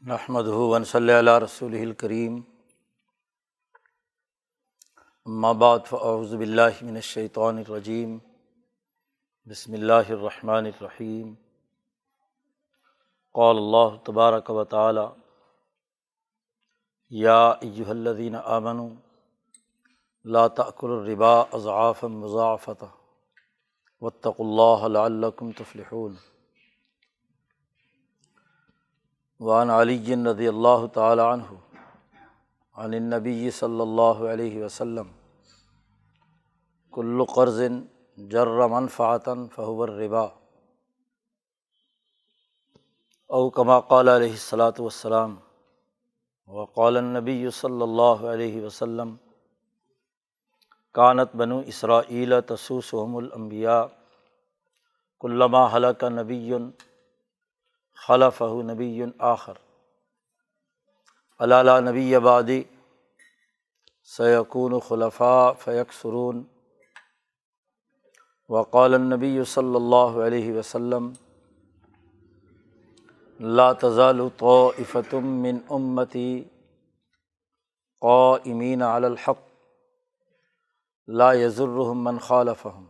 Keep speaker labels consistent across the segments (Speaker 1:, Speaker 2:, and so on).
Speaker 1: نحمدہ ونصلی علی رسولہ الکریم، اما بعد فاعوذ باللہ من الشیطان الرجیم، بسم اللہ الرحمن الرحیم۔ قال اللہ تبارک و تعالی: یا ایہا الذین آمنوا لا تأکلوا الربا اضعافا مضاعفۃ واتقوا اللہ لعلکم تفلحون۔ وعن علی رضی اللہ تعالی عنہ عن النبی صلی اللہ علیہ وسلم: کل قرض جر منفعۃ فہو الربا، او کما قال علیہ الصلاۃ والسلام۔ وقال النبی صلی اللہ علیہ وسلم: کانت بنو اسرائیل تسوسهم الانبیاء کلما ہلک نبی خلفہ نبی آخر، الا لا نبی بعدی سیکون خلفاء فیکثرون۔ وقال النبی صلی اللہ علیہ وسلم: لا تزال طائفۃ من امتی قائمین علی الحق لا یضرهم من خالفهم۔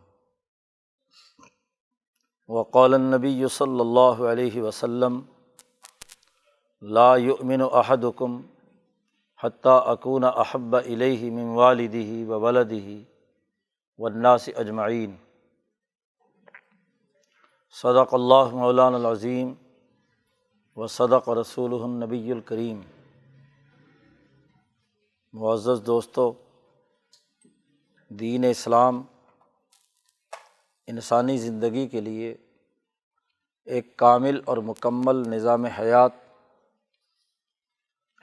Speaker 1: وقال النبی صلی اللہ علیہ وسلم: لا یؤمن احدکم حتی اکون احب الیہ من والدہ وولدہ والناس اجمعین۔ صدق اللہ مولانا العظیم وصدق رسولہ النبی الکریم۔ معزز دوستو، دین اسلام انسانی زندگی کے لیے ایک کامل اور مکمل نظام حیات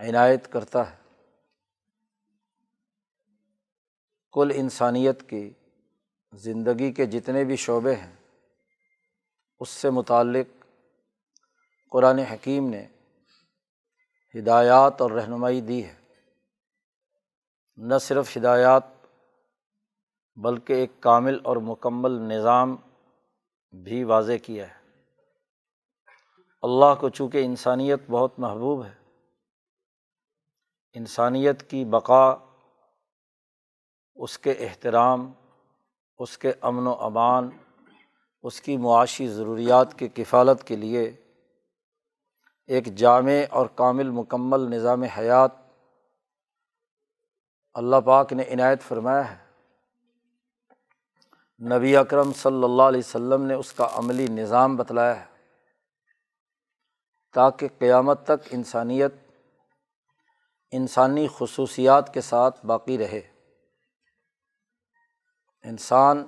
Speaker 1: عنایت کرتا ہے۔ کل انسانیت کی زندگی کے جتنے بھی شعبے ہیں اس سے متعلق قرآن حکیم نے ہدایات اور رہنمائی دی ہے۔ نہ صرف ہدایات بلکہ ایک کامل اور مکمل نظام بھی واضح کیا ہے۔ اللہ کو چونکہ انسانیت بہت محبوب ہے، انسانیت کی بقا، اس کے احترام، اس کے امن و امان، اس کی معاشی ضروریات کی کفالت کے لیے ایک جامع اور کامل مکمل نظام حیات اللہ پاک نے عنایت فرمایا ہے۔ نبی اکرم صلی اللہ علیہ وسلم نے اس کا عملی نظام بتلایا ہے تاکہ قیامت تک انسانیت انسانی خصوصیات کے ساتھ باقی رہے۔ انسان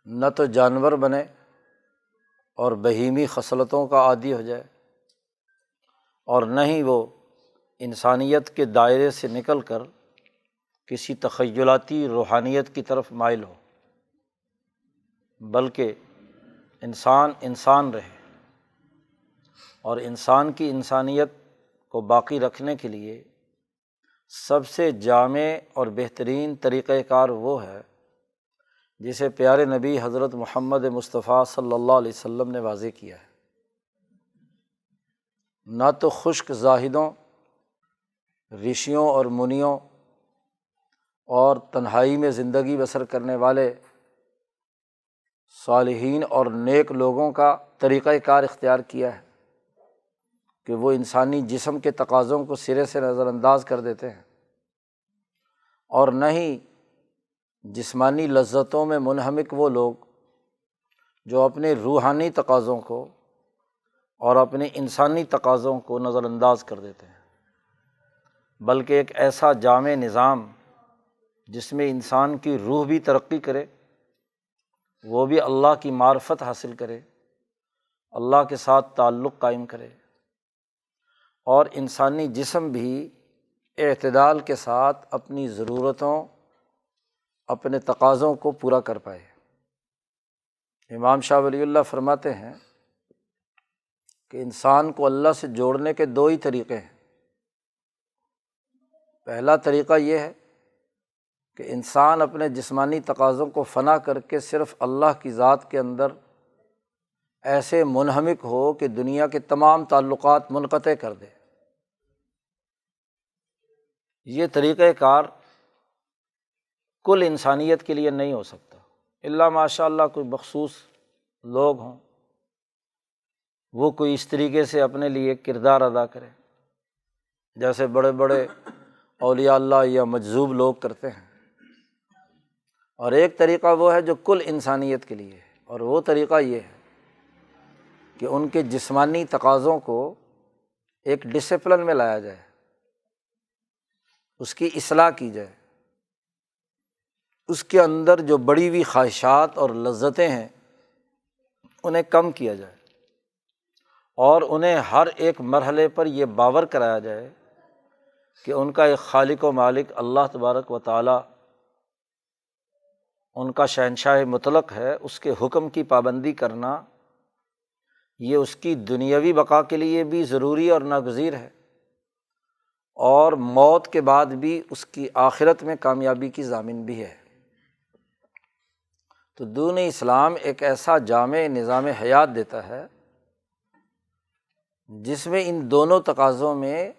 Speaker 1: نہ تو جانور بنے اور بہیمی خصلتوں کا عادی ہو جائے، اور نہ ہی وہ انسانیت کے دائرے سے نکل کر کسی تخیلاتی روحانیت کی طرف مائل ہو، بلکہ انسان رہے۔ اور انسان کی انسانیت کو باقی رکھنے کے لیے سب سے جامع اور بہترین طریقہ کار وہ ہے جسے پیارے نبی حضرت محمد مصطفیٰ صلی اللہ علیہ وسلم نے واضح کیا ہے۔ نہ تو خشک زاہدوں، رشیوں اور منیوں اور تنہائی میں زندگی بسر کرنے والے صالحین اور نیک لوگوں کا طریقہ کار اختیار کیا ہے کہ وہ انسانی جسم کے تقاضوں کو سرے سے نظر انداز کر دیتے ہیں، اور نہ ہی جسمانی لذتوں میں منہمک وہ لوگ جو اپنے روحانی تقاضوں کو اور اپنے انسانی تقاضوں کو نظر انداز کر دیتے ہیں، بلکہ ایک ایسا جامع نظام جس میں انسان کی روح بھی ترقی کرے، وہ بھی اللہ کی معرفت حاصل کرے، اللہ کے ساتھ تعلق قائم کرے، اور انسانی جسم بھی اعتدال کے ساتھ اپنی ضرورتوں، اپنے تقاضوں کو پورا کر پائے۔ امام شاہ ولی اللہ فرماتے ہیں کہ انسان کو اللہ سے جوڑنے کے دو ہی طریقے ہیں۔ پہلا طریقہ یہ ہے کہ انسان اپنے جسمانی تقاضوں کو فنا کر کے صرف اللہ کی ذات کے اندر ایسے منہمک ہو کہ دنیا کے تمام تعلقات منقطع کر دے۔ یہ طریقہ کار کل انسانیت کے لیے نہیں ہو سکتا، الا ماشاء اللہ کوئی مخصوص لوگ ہوں، وہ کوئی اس طریقے سے اپنے لیے کردار ادا کرے، جیسے بڑے بڑے اولیاء اللہ یا مجذوب لوگ کرتے ہیں۔ اور ایک طریقہ وہ ہے جو کل انسانیت کے لیے ہے، اور وہ طریقہ یہ ہے کہ ان کے جسمانی تقاضوں کو ایک ڈسپلن میں لایا جائے، اس کی اصلاح کی جائے، اس کے اندر جو بڑی ہوئی خواہشات اور لذتیں ہیں انہیں کم کیا جائے، اور انہیں ہر ایک مرحلے پر یہ باور کرایا جائے کہ ان کا ایک خالق و مالک اللہ تبارک و تعالیٰ ان کا شہنشاہ مطلق ہے، اس کے حکم کی پابندی کرنا یہ اس کی دنیاوی بقا کے لیے بھی ضروری اور ناگزیر ہے، اور موت کے بعد بھی اس کی آخرت میں کامیابی کی ضامن بھی ہے۔ تو دین اسلام ایک ایسا جامع نظام حیات دیتا ہے جس میں ان دونوں تقاضوں میں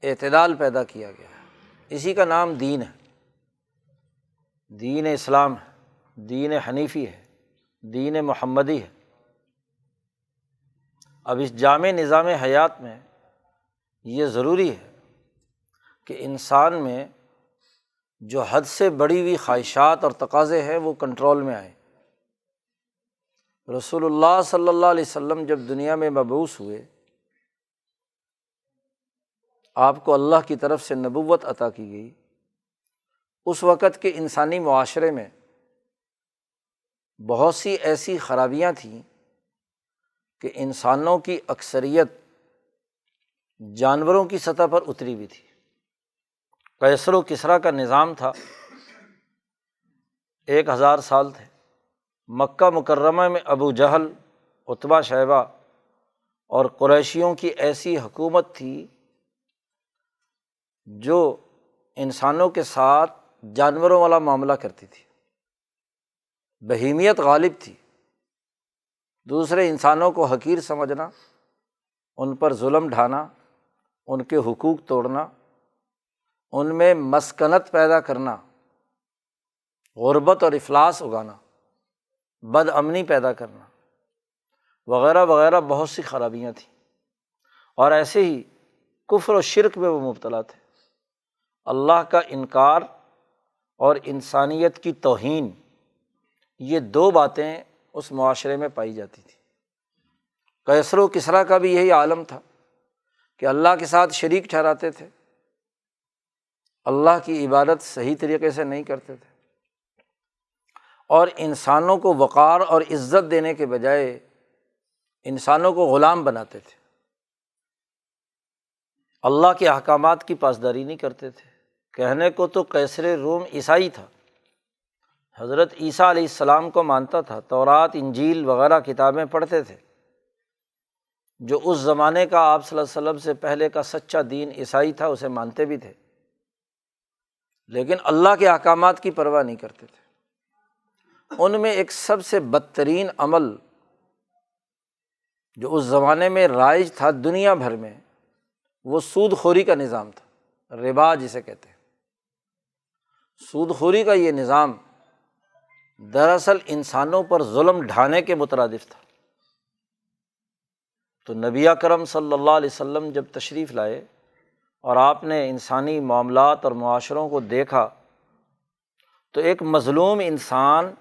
Speaker 1: اعتدال پیدا کیا گیا ہے۔ اسی کا نام دین ہے، دین اسلام ہے، دین حنیفی ہے، دین محمدی ہے۔ اب اس جامع نظام حیات میں یہ ضروری ہے کہ انسان میں جو حد سے بڑی ہوئی خواہشات اور تقاضے ہیں وہ کنٹرول میں آئیں۔ رسول اللہ صلی اللہ علیہ وسلم جب دنیا میں مبعوث ہوئے، آپ کو اللہ کی طرف سے نبوت عطا کی گئی، اس وقت کے انسانی معاشرے میں بہت سی ایسی خرابیاں تھیں کہ انسانوں کی اکثریت جانوروں کی سطح پر اتری ہوئی تھی۔ قیصر و کسریٰ کا نظام تھا، 1000 سال تھے۔ مکہ مکرمہ میں ابو جہل، عتبہ شیبہ اور قریشیوں کی ایسی حکومت تھی جو انسانوں کے ساتھ جانوروں والا معاملہ کرتی تھی، بہیمیت غالب تھی، دوسرے انسانوں کو حقیر سمجھنا، ان پر ظلم ڈھانا، ان کے حقوق توڑنا، ان میں مسکنت پیدا کرنا، غربت اور افلاس اگانا، بد امنی پیدا کرنا وغیرہ وغیرہ بہت سی خرابیاں تھیں، اور ایسے ہی کفر و شرک میں وہ مبتلا تھے۔ اللہ کا انکار اور انسانیت کی توہین، یہ دو باتیں اس معاشرے میں پائی جاتی تھیں۔ قیصر و کسریٰ کا بھی یہی عالم تھا کہ اللہ کے ساتھ شریک ٹھہراتے تھے، اللہ کی عبادت صحیح طریقے سے نہیں کرتے تھے، اور انسانوں کو وقار اور عزت دینے کے بجائے انسانوں کو غلام بناتے تھے، اللہ کے احکامات کی پاسداری نہیں کرتے تھے۔ کہنے کو تو قیصر روم عیسائی تھا، حضرت عیسیٰ علیہ السلام کو مانتا تھا، تورات انجیل وغیرہ کتابیں پڑھتے تھے، جو اس زمانے کا آپ صلی اللہ علیہ وسلم سے پہلے کا سچا دین عیسائی تھا، اسے مانتے بھی تھے، لیکن اللہ کے احکامات کی پرواہ نہیں کرتے تھے۔ ان میں ایک سب سے بدترین عمل جو اس زمانے میں رائج تھا دنیا بھر میں، وہ سود خوری کا نظام تھا، ربا جسے کہتے ہیں۔ سود خوری کا یہ نظام دراصل انسانوں پر ظلم ڈھانے کے مترادف تھا۔ تو نبی اکرم صلی اللہ علیہ وسلم جب تشریف لائے اور آپ نے انسانی معاملات اور معاشروں کو دیکھا، تو ایک مظلوم انسان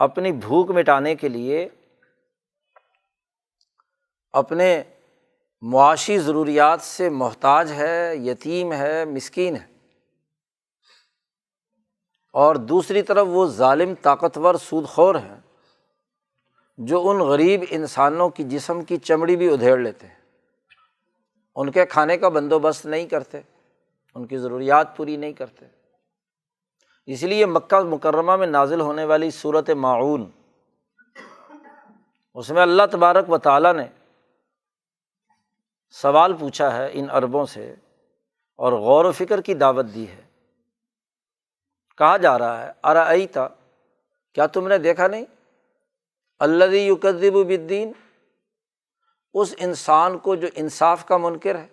Speaker 1: اپنی بھوک مٹانے کے لیے اپنے معاشی ضروریات سے محتاج ہے، یتیم ہے، مسکین ہے، اور دوسری طرف وہ ظالم طاقتور سود خور ہیں جو ان غریب انسانوں کی جسم کی چمڑی بھی ادھیڑ لیتے ہیں، ان کے کھانے کا بندوبست نہیں کرتے، ان کی ضروریات پوری نہیں کرتے۔ اس لیے مکہ مکرمہ میں نازل ہونے والی سورۃ ماعون، اس میں اللہ تبارک و تعالیٰ نے سوال پوچھا ہے ان عربوں سے اور غور و فکر کی دعوت دی ہے۔ کہا جا رہا ہے ارأیت، کیا تم نے دیکھا نہیں، الذی یکذب بالدین، اس انسان کو جو انصاف کا منکر ہے،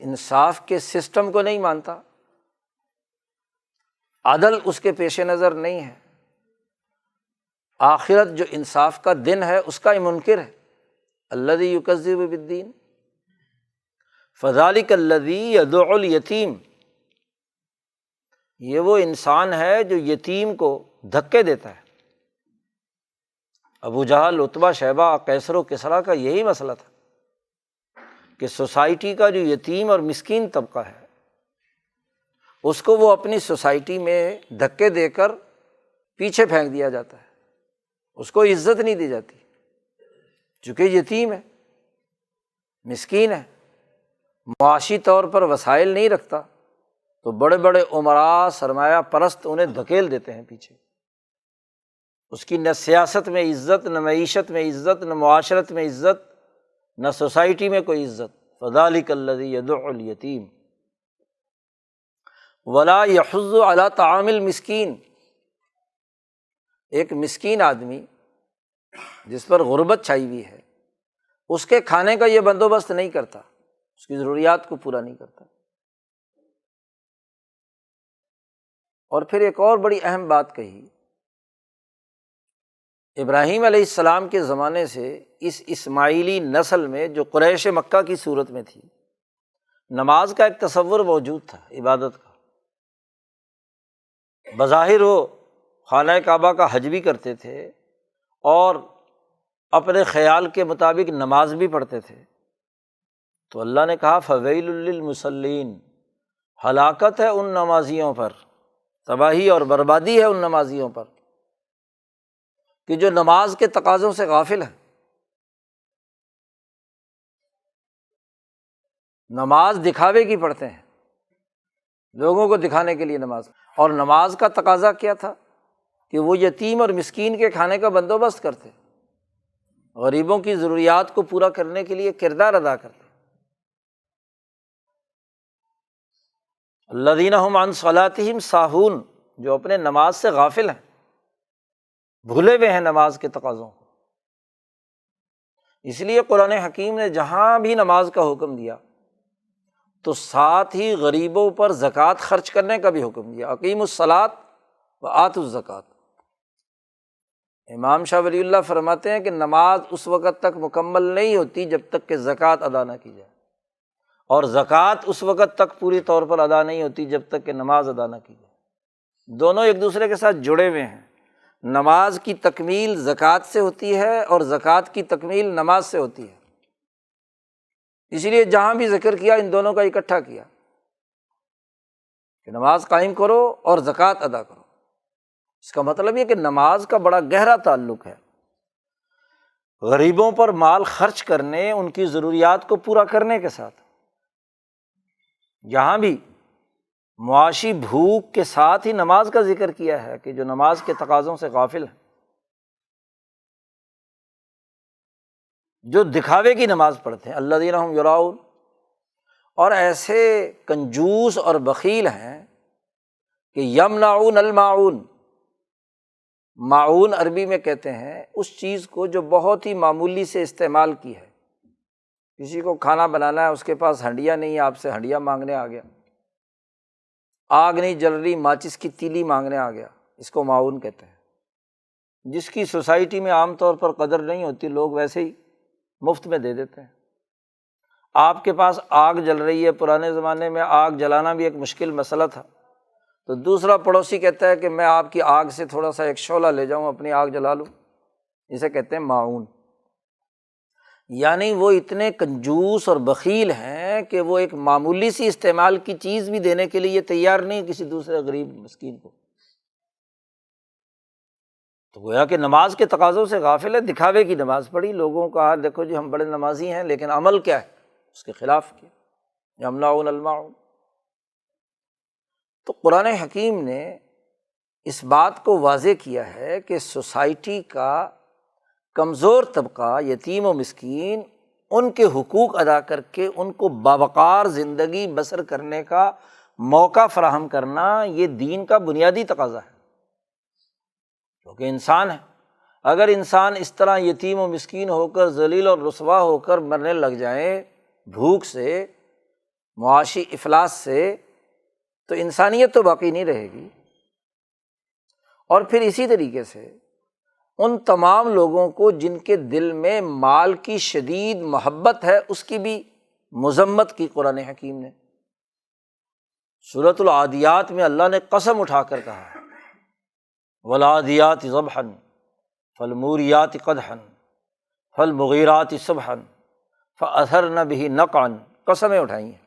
Speaker 1: انصاف کے سسٹم کو نہیں مانتا، عدل اس کے پیش نظر نہیں ہے، آخرت جو انصاف کا دن ہے اس کا ہی منکر ہے، الذی یکذب بالدین، فذلک الذی یدع الیتیم، یہ وہ انسان ہے جو یتیم کو دھکے دیتا ہے۔ ابو جہل، عتبہ، شیبہ، قیصر و کسریٰ کا یہی مسئلہ تھا کہ سوسائٹی کا جو یتیم اور مسکین طبقہ ہے اس کو وہ اپنی سوسائٹی میں دھکے دے کر پیچھے پھینک دیا جاتا ہے، اس کو عزت نہیں دی جاتی، چونکہ یتیم ہے، مسکین ہے، معاشی طور پر وسائل نہیں رکھتا، تو بڑے بڑے امراء، سرمایہ پرست انہیں دھکیل دیتے ہیں پیچھے، اس کی نہ سیاست میں عزت، نہ معیشت میں عزت، نہ معاشرت میں عزت، نہ سوسائٹی میں کوئی عزت۔ فذلک الذی یدع الیتیم ولا یحض علی طعام المسکین، ایک مسکین آدمی جس پر غربت چھائی ہوئی ہے، اس کے کھانے کا یہ بندوبست نہیں کرتا، اس کی ضروریات کو پورا نہیں کرتا۔ اور پھر ایک اور بڑی اہم بات کہی، ابراہیم علیہ السلام کے زمانے سے اس اسماعیلی نسل میں جو قریش مکہ کی صورت میں تھی، نماز کا ایک تصور موجود تھا، عبادت کا، بظاہر وہ خانہ کعبہ کا حج بھی کرتے تھے اور اپنے خیال کے مطابق نماز بھی پڑھتے تھے، تو اللہ نے کہا فویل للمصلین، ہلاکت ہے ان نمازیوں پر، تباہی اور بربادی ہے ان نمازیوں پر کہ جو نماز کے تقاضوں سے غافل ہیں۔ نماز دکھاوے کی پڑھتے ہیں، لوگوں کو دکھانے کے لیے نماز، اور نماز کا تقاضا کیا تھا کہ وہ یتیم اور مسکین کے کھانے کا بندوبست کرتے، غریبوں کی ضروریات کو پورا کرنے کے لیے کردار ادا کرتے۔ الذین ھم عن صلاتہم ساہون، جو اپنے نماز سے غافل ہیں، بھولے ہوئے ہیں نماز کے تقاضوں کو۔ اس لیے قرآن حکیم نے جہاں بھی نماز کا حکم دیا تو ساتھ ہی غریبوں پر زکوٰۃ خرچ کرنے کا بھی حکم دیا، اقیموا الصلاۃ وآتوا الزکوٰۃ۔ امام شاہ ولی اللہ فرماتے ہیں کہ نماز اس وقت تک مکمل نہیں ہوتی جب تک کہ زکوٰۃ ادا نہ کی جائے، اور زکوٰۃ اس وقت تک پوری طور پر ادا نہیں ہوتی جب تک کہ نماز ادا نہ کی جائے۔ دونوں ایک دوسرے کے ساتھ جڑے ہوئے ہیں، نماز کی تکمیل زکوٰۃ سے ہوتی ہے اور زکوٰۃ کی تکمیل نماز سے ہوتی ہے، اس لیے جہاں بھی ذکر کیا ان دونوں کا اکٹھا کیا کہ نماز قائم کرو اور زکوٰۃ ادا کرو۔ اس کا مطلب یہ کہ نماز کا بڑا گہرا تعلق ہے غریبوں پر مال خرچ کرنے، ان کی ضروریات کو پورا کرنے کے ساتھ۔ یہاں بھی معاشی بھوک کے ساتھ ہی نماز کا ذکر کیا ہے کہ جو نماز کے تقاضوں سے غافل ہیں، جو دکھاوے کی نماز پڑھتے ہیں، الذین ھم یراؤن، اور ایسے کنجوس اور بخیل ہیں کہ یمنعون الماعون، معون عربی میں کہتے ہیں اس چیز کو جو بہت ہی معمولی سے استعمال کی ہے، کسی کو کھانا بنانا ہے، اس کے پاس ہنڈیا نہیں ہے، آپ سے ہنڈیا مانگنے آ گیا، آگ نہیں جل رہی، ماچس کی تیلی مانگنے آ گیا، اس کو معاون کہتے ہیں۔ جس کی سوسائٹی میں عام طور پر قدر نہیں ہوتی، لوگ ویسے ہی مفت میں دے دیتے ہیں۔ آپ کے پاس آگ جل رہی ہے، پرانے زمانے میں آگ جلانا بھی ایک مشکل مسئلہ تھا، تو دوسرا پڑوسی کہتا ہے کہ میں آپ کی آگ سے تھوڑا سا ایک شعلہ لے جاؤں، اپنی آگ جلا لوں، اسے کہتے ہیں معاون۔ یعنی وہ اتنے کنجوس اور بخیل ہیں کہ وہ ایک معمولی سی استعمال کی چیز بھی دینے کے لیے تیار نہیں کسی دوسرے غریب مسکین کو۔ تو گویا کہ نماز کے تقاضوں سے غافل ہے، دکھاوے کی نماز پڑھی، لوگوں کا دیکھو جی ہم بڑے نمازی ہیں، لیکن عمل کیا ہے؟ اس کے خلاف کیا، یمنعون الماعون۔ تو قرآن حکیم نے اس بات کو واضح کیا ہے کہ سوسائٹی کا کمزور طبقہ، یتیم و مسکین، ان کے حقوق ادا کر کے ان کو باوقار زندگی بسر کرنے کا موقع فراہم کرنا، یہ دین کا بنیادی تقاضا ہے۔ کیونکہ انسان ہے۔ اگر انسان اس طرح یتیم و مسکین ہو کر ذلیل اور رسوا ہو کر مرنے لگ جائیں بھوک سے، معاشی افلاس سے، تو انسانیت تو باقی نہیں رہے گی۔ اور پھر اسی طریقے سے ان تمام لوگوں کو جن کے دل میں مال کی شدید محبت ہے، اس کی بھی مذمت کی قرآن حکیم نے۔ سورۃ العادیات میں اللہ نے قسم اٹھا کر کہا ہے والعادیات ضبحا فالموریات قدحا فالمغیرات صبحا فأثرن به نقعا، قسمیں اٹھائی ہیں،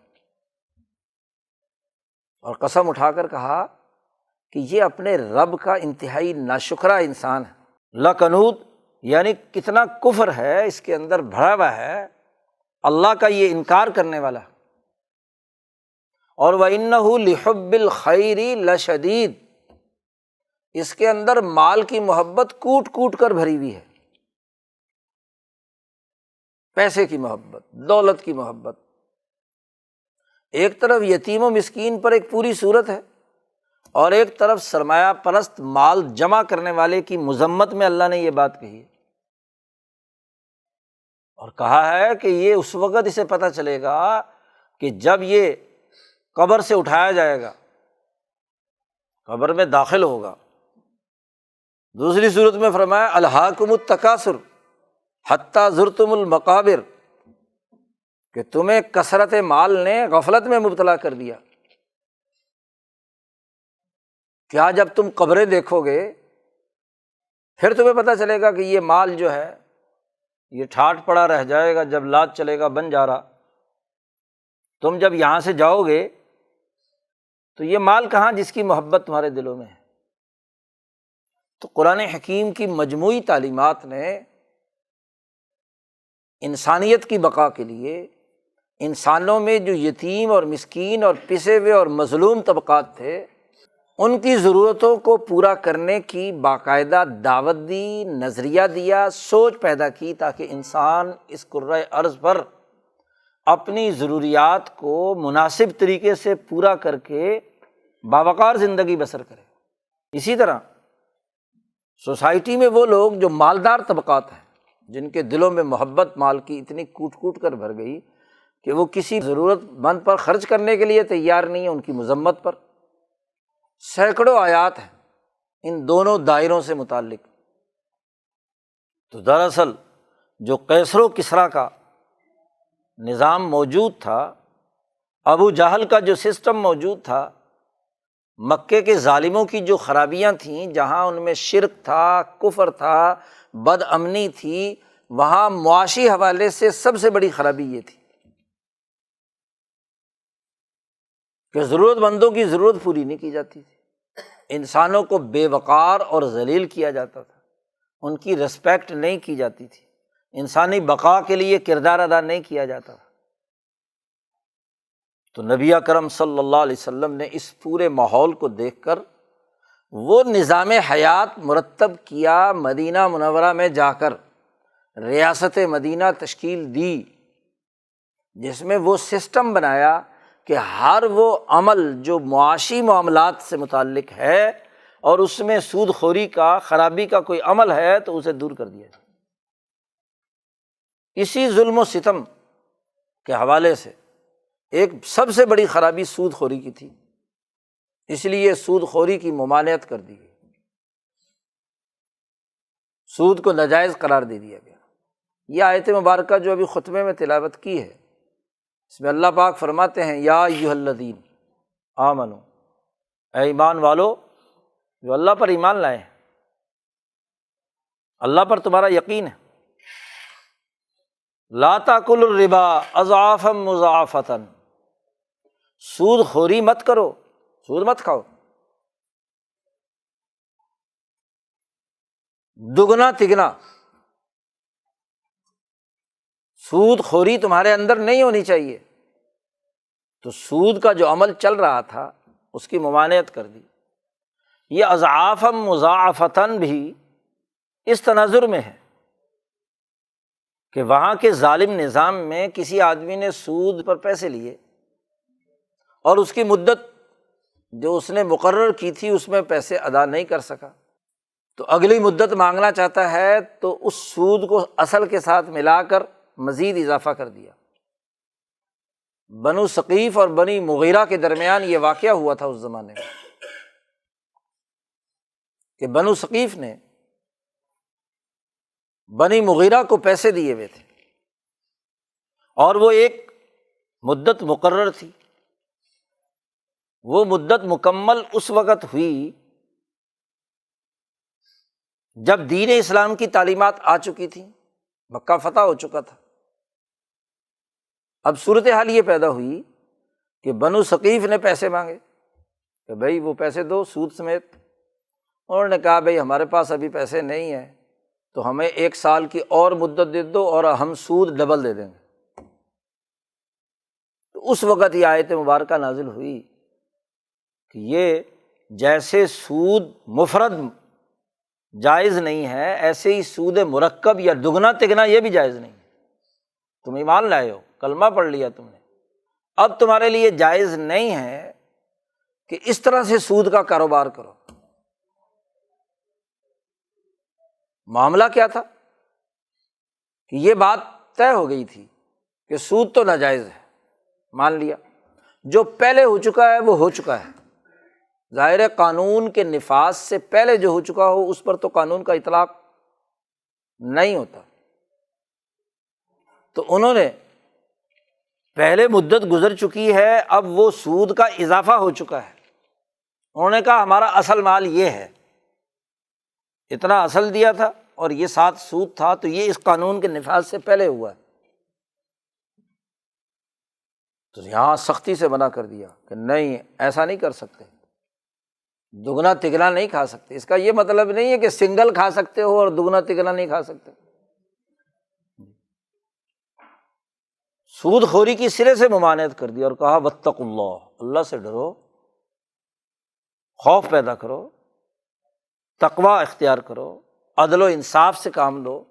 Speaker 1: اور قسم اٹھا کر کہا کہ یہ اپنے رب کا انتہائی ناشکرا انسان ہے۔ لکنود یعنی کتنا کفر ہے اس کے اندر بھرا ہوا ہے، اللہ کا یہ انکار کرنے والا۔ اور وَإِنَّهُ لِحُبِّ الْخَيْرِ لَشَدِيدٌ، اس کے اندر مال کی محبت کوٹ کوٹ کر بھری ہوئی ہے، پیسے کی محبت، دولت کی محبت۔ ایک طرف یتیم و مسکین پر ایک پوری صورت ہے، اور ایک طرف سرمایہ پرست مال جمع کرنے والے کی مذمت میں اللہ نے یہ بات کہی ہے، اور کہا ہے کہ یہ اس وقت اسے پتہ چلے گا کہ جب یہ قبر سے اٹھایا جائے گا، قبر میں داخل ہوگا۔ دوسری صورت میں فرمایا الہاکم التکاثر حتی زرتم المقابر، کہ تمہیں کثرت مال نے غفلت میں مبتلا کر دیا۔ کیا جب تم قبریں دیکھو گے پھر تمہیں پتہ چلے گا کہ یہ مال جو ہے یہ ٹھاٹھ پڑا رہ جائے گا، جب لاد چلے گا بن جا رہا۔ تم جب یہاں سے جاؤ گے تو یہ مال کہاں جس کی محبت تمہارے دلوں میں ہے۔ تو قرآن حکیم کی مجموعی تعلیمات نے انسانیت کی بقا کے لیے انسانوں میں جو یتیم اور مسکین اور پسے ہوئے اور مظلوم طبقات تھے، ان کی ضرورتوں کو پورا کرنے کی باقاعدہ دعوت دی، نظریہ دیا، سوچ پیدا کی، تاکہ انسان اس کرۂ ارض پر اپنی ضروریات کو مناسب طریقے سے پورا کر کے باوقار زندگی بسر کرے۔ اسی طرح سوسائٹی میں وہ لوگ جو مالدار طبقات ہیں، جن کے دلوں میں محبت مال کی اتنی کوٹ کوٹ کر بھر گئی کہ وہ کسی ضرورت مند پر خرچ کرنے کے لیے تیار نہیں ہے، ان کی مذمت پر سینکڑوں آیات ہیں ان دونوں دائروں سے متعلق۔ تو دراصل جو قیصر و کسریٰ کا نظام موجود تھا، ابو جہل کا جو سسٹم موجود تھا، مکے کے ظالموں کی جو خرابیاں تھیں، جہاں ان میں شرک تھا، کفر تھا، بد امنی تھی، وہاں معاشی حوالے سے سب سے بڑی خرابی یہ تھی کہ ضرورت مندوں کی ضرورت پوری نہیں کی جاتی تھی، انسانوں کو بے وقار اور ذلیل کیا جاتا تھا، ان کی رسپیکٹ نہیں کی جاتی تھی، انسانی بقا کے لیے کردار ادا نہیں کیا جاتا تھا۔ تو نبی اکرم صلی اللہ علیہ وسلم نے اس پورے ماحول کو دیکھ کر وہ نظام حیات مرتب کیا، مدینہ منورہ میں جا کر ریاست مدینہ تشکیل دی، جس میں وہ سسٹم بنایا کہ ہر وہ عمل جو معاشی معاملات سے متعلق ہے اور اس میں سود خوری کا، خرابی کا کوئی عمل ہے تو اسے دور کر دیا جائے۔ اسی ظلم و ستم کے حوالے سے ایک سب سے بڑی خرابی سود خوری کی تھی، اس لیے سود خوری کی ممانعت کر دی گئی، سود کو ناجائز قرار دے دیا گیا۔ یہ آیت مبارکہ جو ابھی خطبے میں تلاوت کی ہے، اس میں اللہ پاک فرماتے ہیں یا ایھا الذین آمنو، اے ایمان والو جو اللہ پر ایمان لائے ہیں، اللہ پر تمہارا یقین ہے، لا تاکلوا الربا اضعافا مضاعفۃ، سود خوری مت کرو، سود مت کھاؤ، دگنا تگنا، سود خوری تمہارے اندر نہیں ہونی چاہیے۔ تو سود کا جو عمل چل رہا تھا اس کی ممانعت کر دی۔ یہ اضعافا مضاعفتاً بھی اس تناظر میں ہے کہ وہاں کے ظالم نظام میں کسی آدمی نے سود پر پیسے لیے اور اس کی مدت جو اس نے مقرر کی تھی اس میں پیسے ادا نہیں کر سکا، تو اگلی مدت مانگنا چاہتا ہے تو اس سود کو اصل کے ساتھ ملا کر مزید اضافہ کر دیا۔ بنو ثقیف اور بنی مغیرہ کے درمیان یہ واقعہ ہوا تھا اس زمانے میں کہ بنو ثقیف نے بنی مغیرہ کو پیسے دیے ہوئے تھے اور وہ ایک مدت مقرر تھی، وہ مدت مکمل اس وقت ہوئی جب دین اسلام کی تعلیمات آ چکی تھیں، مکہ فتح ہو چکا تھا۔ اب صورتحال یہ پیدا ہوئی کہ بنو ثقیف نے پیسے مانگے کہ بھائی وہ پیسے دو سود سمیت۔ انہوں نے کہا بھائی ہمارے پاس ابھی پیسے نہیں ہیں تو ہمیں 1 سال کی اور مدت دے دو اور ہم سود ڈبل دے دیں گے۔ تو اس وقت یہ آیت مبارکہ نازل ہوئی کہ یہ جیسے سود مفرد جائز نہیں ہے، ایسے ہی سود مرکب یا دگنا تگنا یہ بھی جائز نہیں ہے۔ تم ایمان لائے ہو، کلمہ پڑھ لیا تم نے، اب تمہارے لیے جائز نہیں ہے کہ اس طرح سے سود کا کاروبار کرو۔ معاملہ کیا تھا کہ یہ بات طے ہو گئی تھی کہ سود تو ناجائز ہے، مان لیا، جو پہلے ہو چکا ہے وہ ہو چکا ہے۔ ظاہر قانون کے نفاذ سے پہلے جو ہو چکا ہو اس پر تو قانون کا اطلاق نہیں ہوتا۔ تو انہوں نے پہلے مدت گزر چکی ہے، اب وہ سود کا اضافہ ہو چکا ہے۔ انہوں نے کہا ہمارا اصل مال یہ ہے، اتنا اصل دیا تھا اور یہ 7 سود تھا، تو یہ اس قانون کے نفاذ سے پہلے ہوا ہے۔ تو یہاں سختی سے منع کر دیا کہ نہیں، ایسا نہیں کر سکتے، دگنا تگنا نہیں کھا سکتے۔ اس کا یہ مطلب نہیں ہے کہ سنگل کھا سکتے ہو اور دگنا تگنا نہیں کھا سکتے۔ سود خوری کی سرے سے ممانعت کر دی اور کہا واتقوا اللہ، اللہ سے ڈرو، خوف پیدا کرو، تقوی اختیار کرو، عدل و انصاف سے کام لو،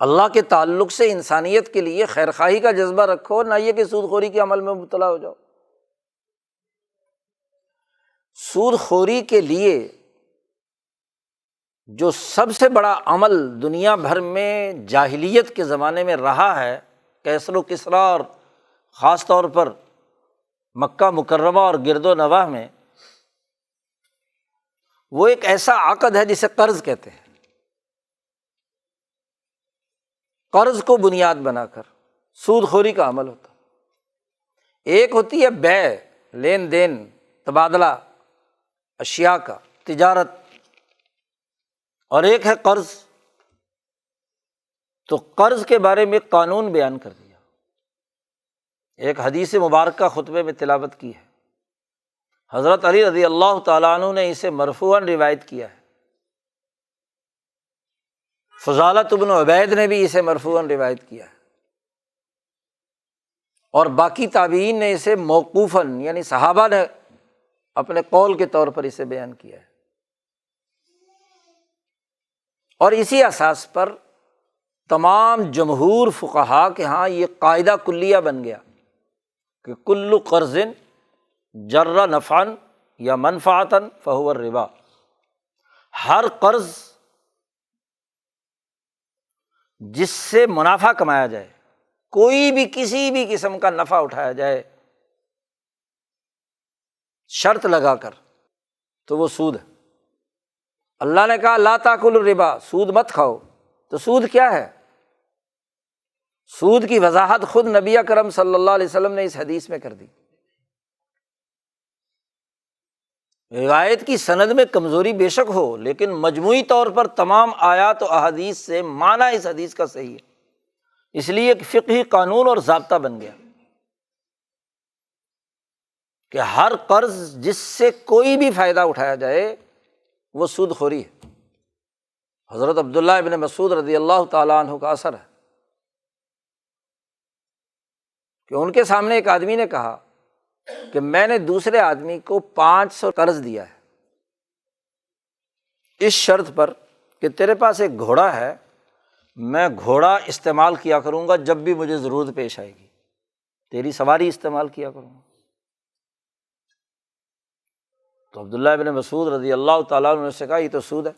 Speaker 1: اللہ کے تعلق سے انسانیت کے لیے خیر خواہی کا جذبہ رکھو، نہ یہ کہ سود خوری کے عمل میں مبتلا ہو جاؤ۔ سود خوری کے لیے جو سب سے بڑا عمل دنیا بھر میں جاہلیت کے زمانے میں رہا ہے، کیسر و کسریٰ اور خاص طور پر مکہ مکرمہ اور گرد و نواح میں، وہ ایک ایسا عقد ہے جسے قرض کہتے ہیں۔ قرض کو بنیاد بنا کر سود خوری کا عمل ہوتا ہے۔ ایک ہوتی ہے بیع، لین دین، تبادلہ اشیاء کا، تجارت، اور ایک ہے قرض۔ تو قرض کے بارے میں قانون بیان کر دیا، ایک حدیث مبارکہ خطبے میں تلاوت کی ہے، حضرت علی رضی اللہ تعالیٰ عنہ نے اسے مرفوعاً روایت کیا ہے، فضالۃ بن عبید نے بھی اسے مرفوعاً روایت کیا ہے، اور باقی تابعین نے اسے موقوفاً یعنی صحابہ نے اپنے قول کے طور پر اسے بیان کیا ہے۔ اور اسی اساس پر تمام جمہور فقہاء کے ہاں یہ قاعدہ کلیہ بن گیا کہ کل قرض جر نفعا یا منفعتا فہو الربا، ہر قرض جس سے منافع کمایا جائے، کوئی بھی کسی بھی قسم کا نفع اٹھایا جائے شرط لگا کر، تو وہ سود ہے۔ اللہ نے کہا لا تاکلوا الربا، سود مت کھاؤ، تو سود کیا ہے؟ سود کی وضاحت خود نبی اکرم صلی اللہ علیہ وسلم نے اس حدیث میں کر دی۔ روایت کی سند میں کمزوری بے شک ہو، لیکن مجموعی طور پر تمام آیات و احادیث سے معنی اس حدیث کا صحیح ہے، اس لیے ایک فقہی قانون اور ضابطہ بن گیا کہ ہر قرض جس سے کوئی بھی فائدہ اٹھایا جائے وہ سود خوری ہے۔ حضرت عبداللہ ابن مسعود رضی اللہ تعالیٰ عنہ کا اثر ہے کہ ان کے سامنے ایک آدمی نے کہا کہ میں نے دوسرے آدمی کو 500 قرض دیا ہے اس شرط پر کہ تیرے پاس ایک گھوڑا ہے، میں گھوڑا استعمال کیا کروں گا جب بھی مجھے ضرورت پیش آئے گی، تیری سواری استعمال کیا کروں گا۔ تو عبداللہ ابن مسعود رضی اللہ تعالیٰ عنہ سے کہا یہ تو سود ہے،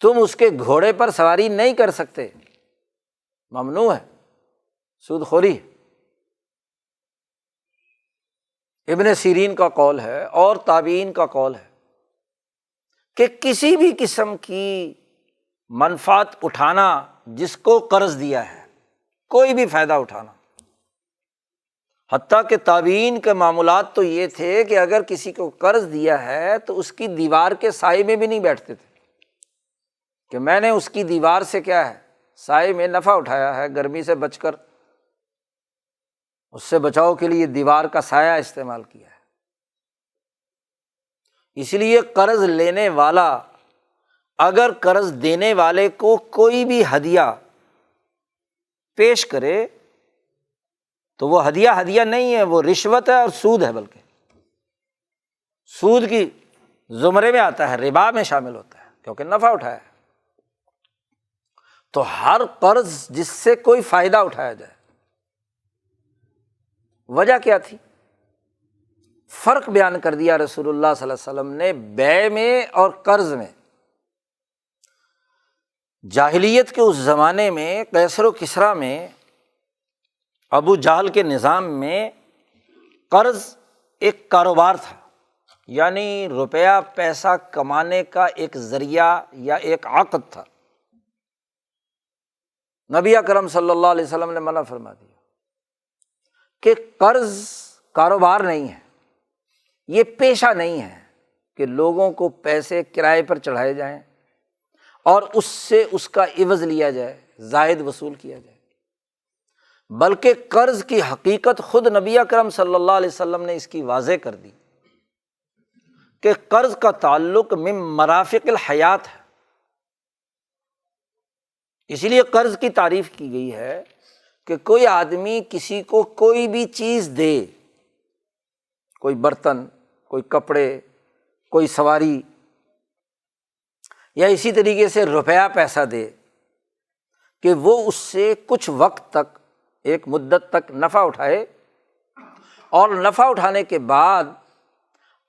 Speaker 1: تم اس کے گھوڑے پر سواری نہیں کر سکتے، ممنوع ہے، سود خوری ہے۔ ابن سیرین کا قول ہے اور تابعین کا قول ہے کہ کسی بھی قسم کی منفعت اٹھانا، جس کو قرض دیا ہے، کوئی بھی فائدہ اٹھانا، حتیٰ کہ تابعین کے معاملات تو یہ تھے کہ اگر کسی کو قرض دیا ہے تو اس کی دیوار کے سائے میں بھی نہیں بیٹھتے تھے کہ میں نے اس کی دیوار سے کیا ہے، سائے میں نفع اٹھایا ہے، گرمی سے بچ کر اس سے بچاؤ کے لیے دیوار کا سایہ استعمال کیا ہے۔ اس لیے قرض لینے والا اگر قرض دینے والے کو کوئی بھی ہدیہ پیش کرے تو وہ ہدیہ نہیں ہے، وہ رشوت ہے اور سود ہے، بلکہ سود کی زمرے میں آتا ہے، ربا میں شامل ہوتا ہے، کیونکہ نفع اٹھایا ہے۔ تو ہر قرض جس سے کوئی فائدہ اٹھایا جائے، وجہ کیا تھی؟ فرق بیان کر دیا رسول اللہ صلی اللہ علیہ وسلم نے بیع میں اور قرض میں۔ جاہلیت کے اس زمانے میں، قیصر و کسریٰ میں، ابو جہل کے نظام میں قرض ایک کاروبار تھا، یعنی روپیہ پیسہ کمانے کا ایک ذریعہ یا ایک عقد تھا۔ نبی اکرم صلی اللہ علیہ وسلم نے منع فرما دیا کہ قرض کاروبار نہیں ہے، یہ پیشہ نہیں ہے کہ لوگوں کو پیسے کرائے پر چڑھائے جائیں اور اس سے اس کا عوض لیا جائے، زائد وصول کیا جائے، بلکہ قرض کی حقیقت خود نبی اکرم صلی اللہ علیہ وسلم نے اس کی واضح کر دی کہ قرض کا تعلق من مرافق الحیات ہے۔ اسی لیے قرض کی تعریف کی گئی ہے کہ کوئی آدمی کسی کو کوئی بھی چیز دے، کوئی برتن، کوئی کپڑے، کوئی سواری، یا اسی طریقے سے روپیہ پیسہ دے کہ وہ اس سے کچھ وقت تک، ایک مدت تک نفع اٹھائے، اور نفع اٹھانے کے بعد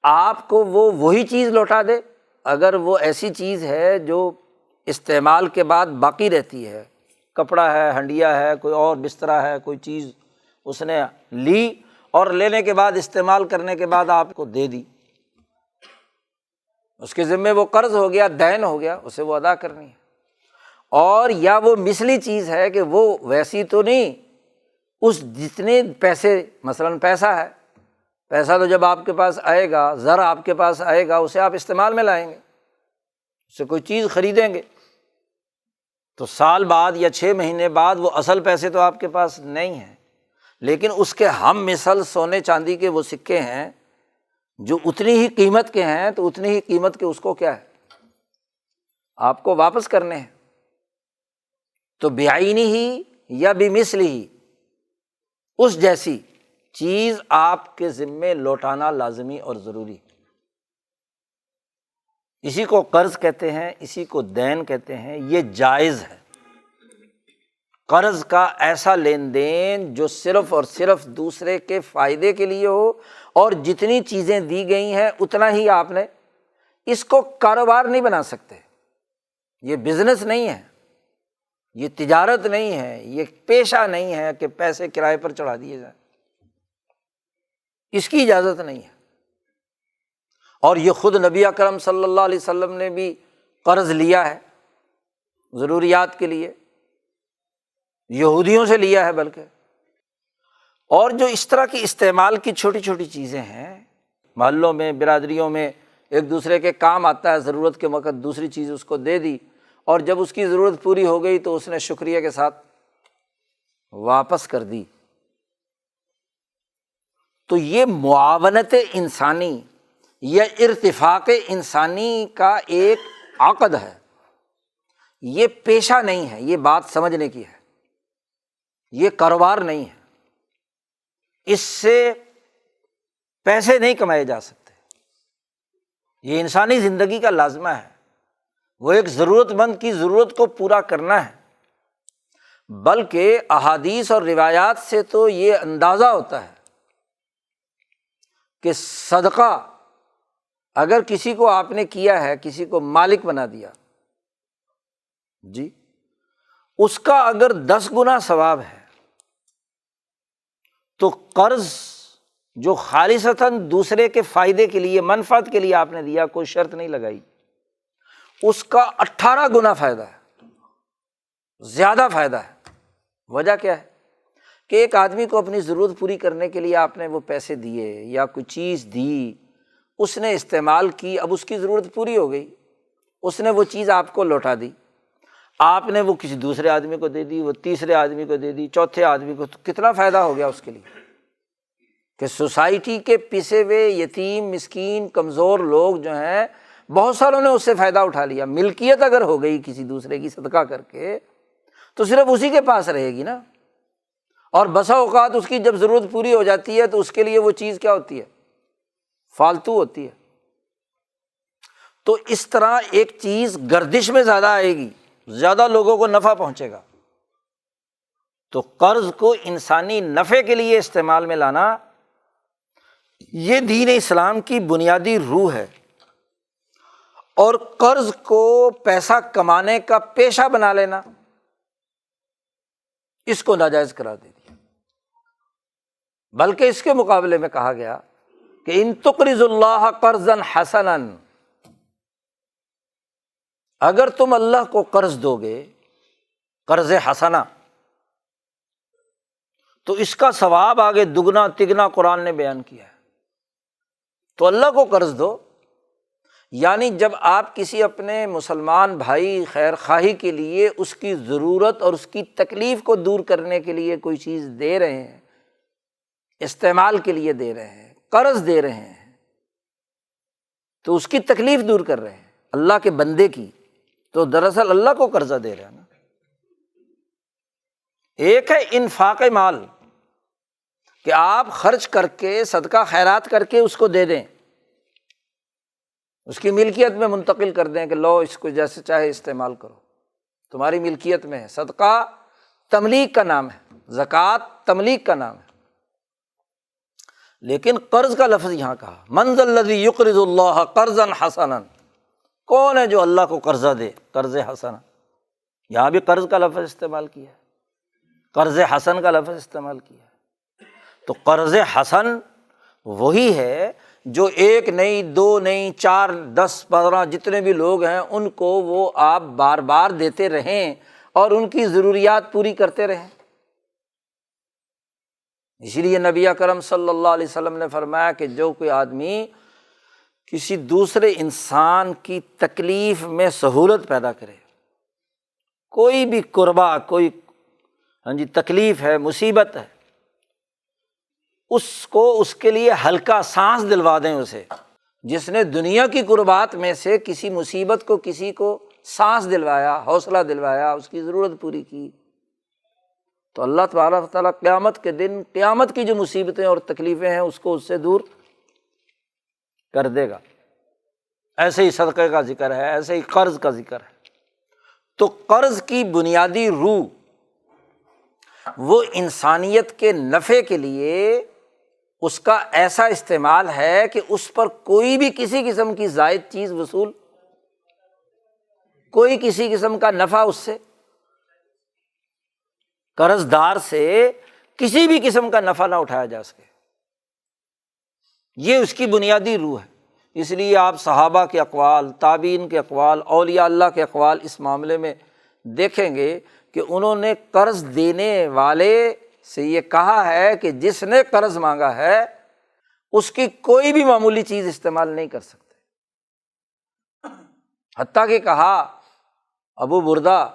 Speaker 1: آپ کو وہ وہی چیز لوٹا دے اگر وہ ایسی چیز ہے جو استعمال کے بعد باقی رہتی ہے، کپڑا ہے، ہنڈیا ہے، کوئی اور بسترا ہے، کوئی چیز اس نے لی اور لینے کے بعد، استعمال کرنے کے بعد آپ کو دے دی، اس کے ذمے وہ قرض ہو گیا، دین ہو گیا، اسے وہ ادا کرنی ہے۔ اور یا وہ مثلی چیز ہے کہ وہ ویسی تو نہیں، اس جتنے پیسے، مثلاً پیسہ ہے، پیسہ تو جب آپ کے پاس آئے گا، زر آپ کے پاس آئے گا، اسے آپ استعمال میں لائیں گے، اس سے کوئی چیز خریدیں گے، تو سال بعد یا 6 مہینے بعد وہ اصل پیسے تو آپ کے پاس نہیں ہیں، لیکن اس کے ہم مثل سونے چاندی کے وہ سکے ہیں جو اتنی ہی قیمت کے ہیں، تو اتنی ہی قیمت کے اس کو کیا ہے، آپ کو واپس کرنے ہیں۔ تو بعینی ہی یا بمثلہ ہی، اس جیسی چیز آپ کے ذمے لوٹانا لازمی اور ضروری۔ اسی کو قرض کہتے ہیں، اسی کو دین کہتے ہیں، یہ جائز ہے۔ قرض کا ایسا لین دین جو صرف اور صرف دوسرے کے فائدے کے لیے ہو، اور جتنی چیزیں دی گئی ہیں اتنا ہی آپ نے، اس کو کاروبار نہیں بنا سکتے، یہ بزنس نہیں ہے، یہ تجارت نہیں ہے، یہ پیشہ نہیں ہے کہ پیسے کرائے پر چڑھا دیے جائیں، اس کی اجازت نہیں ہے۔ اور یہ خود نبی اکرم صلی اللہ علیہ وسلم نے بھی قرض لیا ہے ضروریات کے لیے، یہودیوں سے لیا ہے بلکہ۔ اور جو اس طرح کی استعمال کی چھوٹی چھوٹی چیزیں ہیں، محلوں میں، برادریوں میں ایک دوسرے کے کام آتا ہے، ضرورت کے وقت دوسری چیز اس کو دے دی، اور جب اس کی ضرورت پوری ہو گئی تو اس نے شکریہ کے ساتھ واپس کر دی، تو یہ معاونت انسانی یا ارتفاق انسانی کا ایک عقد ہے، یہ پیشہ نہیں ہے، یہ بات سمجھنے کی ہے، یہ کاروبار نہیں ہے، اس سے پیسے نہیں کمائے جا سکتے، یہ انسانی زندگی کا لازمہ ہے، وہ ایک ضرورت مند کی ضرورت کو پورا کرنا ہے۔ بلکہ احادیث اور روایات سے تو یہ اندازہ ہوتا ہے کہ صدقہ اگر کسی کو آپ نے کیا ہے، کسی کو مالک بنا دیا جی، اس کا اگر 10 گنا ثواب ہے، تو قرض جو خالصتاً دوسرے کے فائدے کے لیے، منفعت کے لیے آپ نے دیا، کوئی شرط نہیں لگائی، اس کا 18 گنا فائدہ ہے، زیادہ فائدہ ہے۔ وجہ کیا ہے کہ ایک آدمی کو اپنی ضرورت پوری کرنے کے لیے آپ نے وہ پیسے دیے یا کوئی چیز دی، اس نے استعمال کی، اب اس کی ضرورت پوری ہو گئی، اس نے وہ چیز آپ کو لوٹا دی، آپ نے وہ کسی دوسرے آدمی کو دے دی، وہ تیسرے آدمی کو دے دی، چوتھے آدمی کو، تو کتنا فائدہ ہو گیا اس کے لیے کہ سوسائٹی کے پسے ہوئے یتیم، مسکین، کمزور لوگ جو ہیں، بہت ساروں نے اس سے فائدہ اٹھا لیا۔ ملکیت اگر ہو گئی کسی دوسرے کی صدقہ کر کے تو صرف اسی کے پاس رہے گی نا، اور بسا اوقات اس کی جب ضرورت پوری ہو جاتی ہے تو اس کے لیے وہ چیز کیا ہوتی ہے؟ فالتو ہوتی ہے۔ تو اس طرح ایک چیز گردش میں زیادہ آئے گی، زیادہ لوگوں کو نفع پہنچے گا۔ تو قرض کو انسانی نفع کے لیے استعمال میں لانا، یہ دین اسلام کی بنیادی روح ہے۔ اور قرض کو پیسہ کمانے کا پیشہ بنا لینا، اس کو ناجائز قرار دے دیا۔ بلکہ اس کے مقابلے میں کہا گیا کہ ان تقرضوا اللہ قرضا حسنا، اگر تم اللہ کو قرض دو گے، قرض حسنا، تو اس کا ثواب آگے دگنا تگنا قرآن نے بیان کیا ہے۔ تو اللہ کو قرض دو، یعنی جب آپ کسی اپنے مسلمان بھائی خیر خواہی کے لیے اس کی ضرورت اور اس کی تکلیف کو دور کرنے کے لیے کوئی چیز دے رہے ہیں، استعمال کے لیے دے رہے ہیں، قرض دے رہے ہیں، تو اس کی تکلیف دور کر رہے ہیں اللہ کے بندے کی، تو دراصل اللہ کو قرضہ دے رہے ہیں نا۔ ایک ہے انفاق مال کہ آپ خرچ کر کے، صدقہ خیرات کر کے اس کو دے دیں، اس کی ملکیت میں منتقل کر دیں کہ لو اس کو جیسے چاہے استعمال کرو، تمہاری ملکیت میں ہے۔ صدقہ تملیک کا نام ہے، زکوٰۃ تملیک کا نام ہے۔ لیکن قرض کا لفظ یہاں کہا، من ذا الذی یقرض اللہ قرضا حسنا، کون ہے جو اللہ کو قرضہ دے، قرض حسنا۔ یہاں بھی قرض کا لفظ استعمال کیا ہے، قرض حسن کا لفظ استعمال کیا ہے۔ تو قرض حسن وہی ہے جو ایک نہیں، دو نہیں، 4، 10، 15 جتنے بھی لوگ ہیں ان کو وہ آپ بار بار دیتے رہیں اور ان کی ضروریات پوری کرتے رہیں۔ اسی لیے نبی اکرم صلی اللہ علیہ وسلم نے فرمایا کہ جو کوئی آدمی کسی دوسرے انسان کی تکلیف میں سہولت پیدا کرے، کوئی بھی کربہ، کوئی تکلیف ہے، مصیبت ہے، اس کو اس کے لیے ہلکا سانس دلوا دیں اسے۔ جس نے دنیا کی قربات میں سے کسی مصیبت کو، کسی کو سانس دلوایا، حوصلہ دلوایا، اس کی ضرورت پوری کی، تو اللہ تبارک و تعالیٰ قیامت کے دن قیامت کی جو مصیبتیں اور تکلیفیں ہیں اس کو اس سے دور کر دے گا۔ ایسے ہی صدقے کا ذکر ہے، ایسے ہی قرض کا ذکر ہے۔ تو قرض کی بنیادی روح وہ انسانیت کے نفع کے لیے اس کا ایسا استعمال ہے کہ اس پر کوئی بھی کسی قسم کی زائد چیز وصول، کوئی کسی قسم کا نفع اس سے، قرض دار سے کسی بھی قسم کا نفع نہ اٹھایا جا سکے۔ یہ اس کی بنیادی روح ہے۔ اس لیے آپ صحابہ کے اقوال، تابعین کے اقوال، اولیاء اللہ کے اقوال اس معاملے میں دیکھیں گے کہ انہوں نے قرض دینے والے سے یہ کہا ہے کہ جس نے قرض مانگا ہے اس کی کوئی بھی معمولی چیز استعمال نہیں کر سکتے۔ حتیٰ کہ کہا ابو بردہ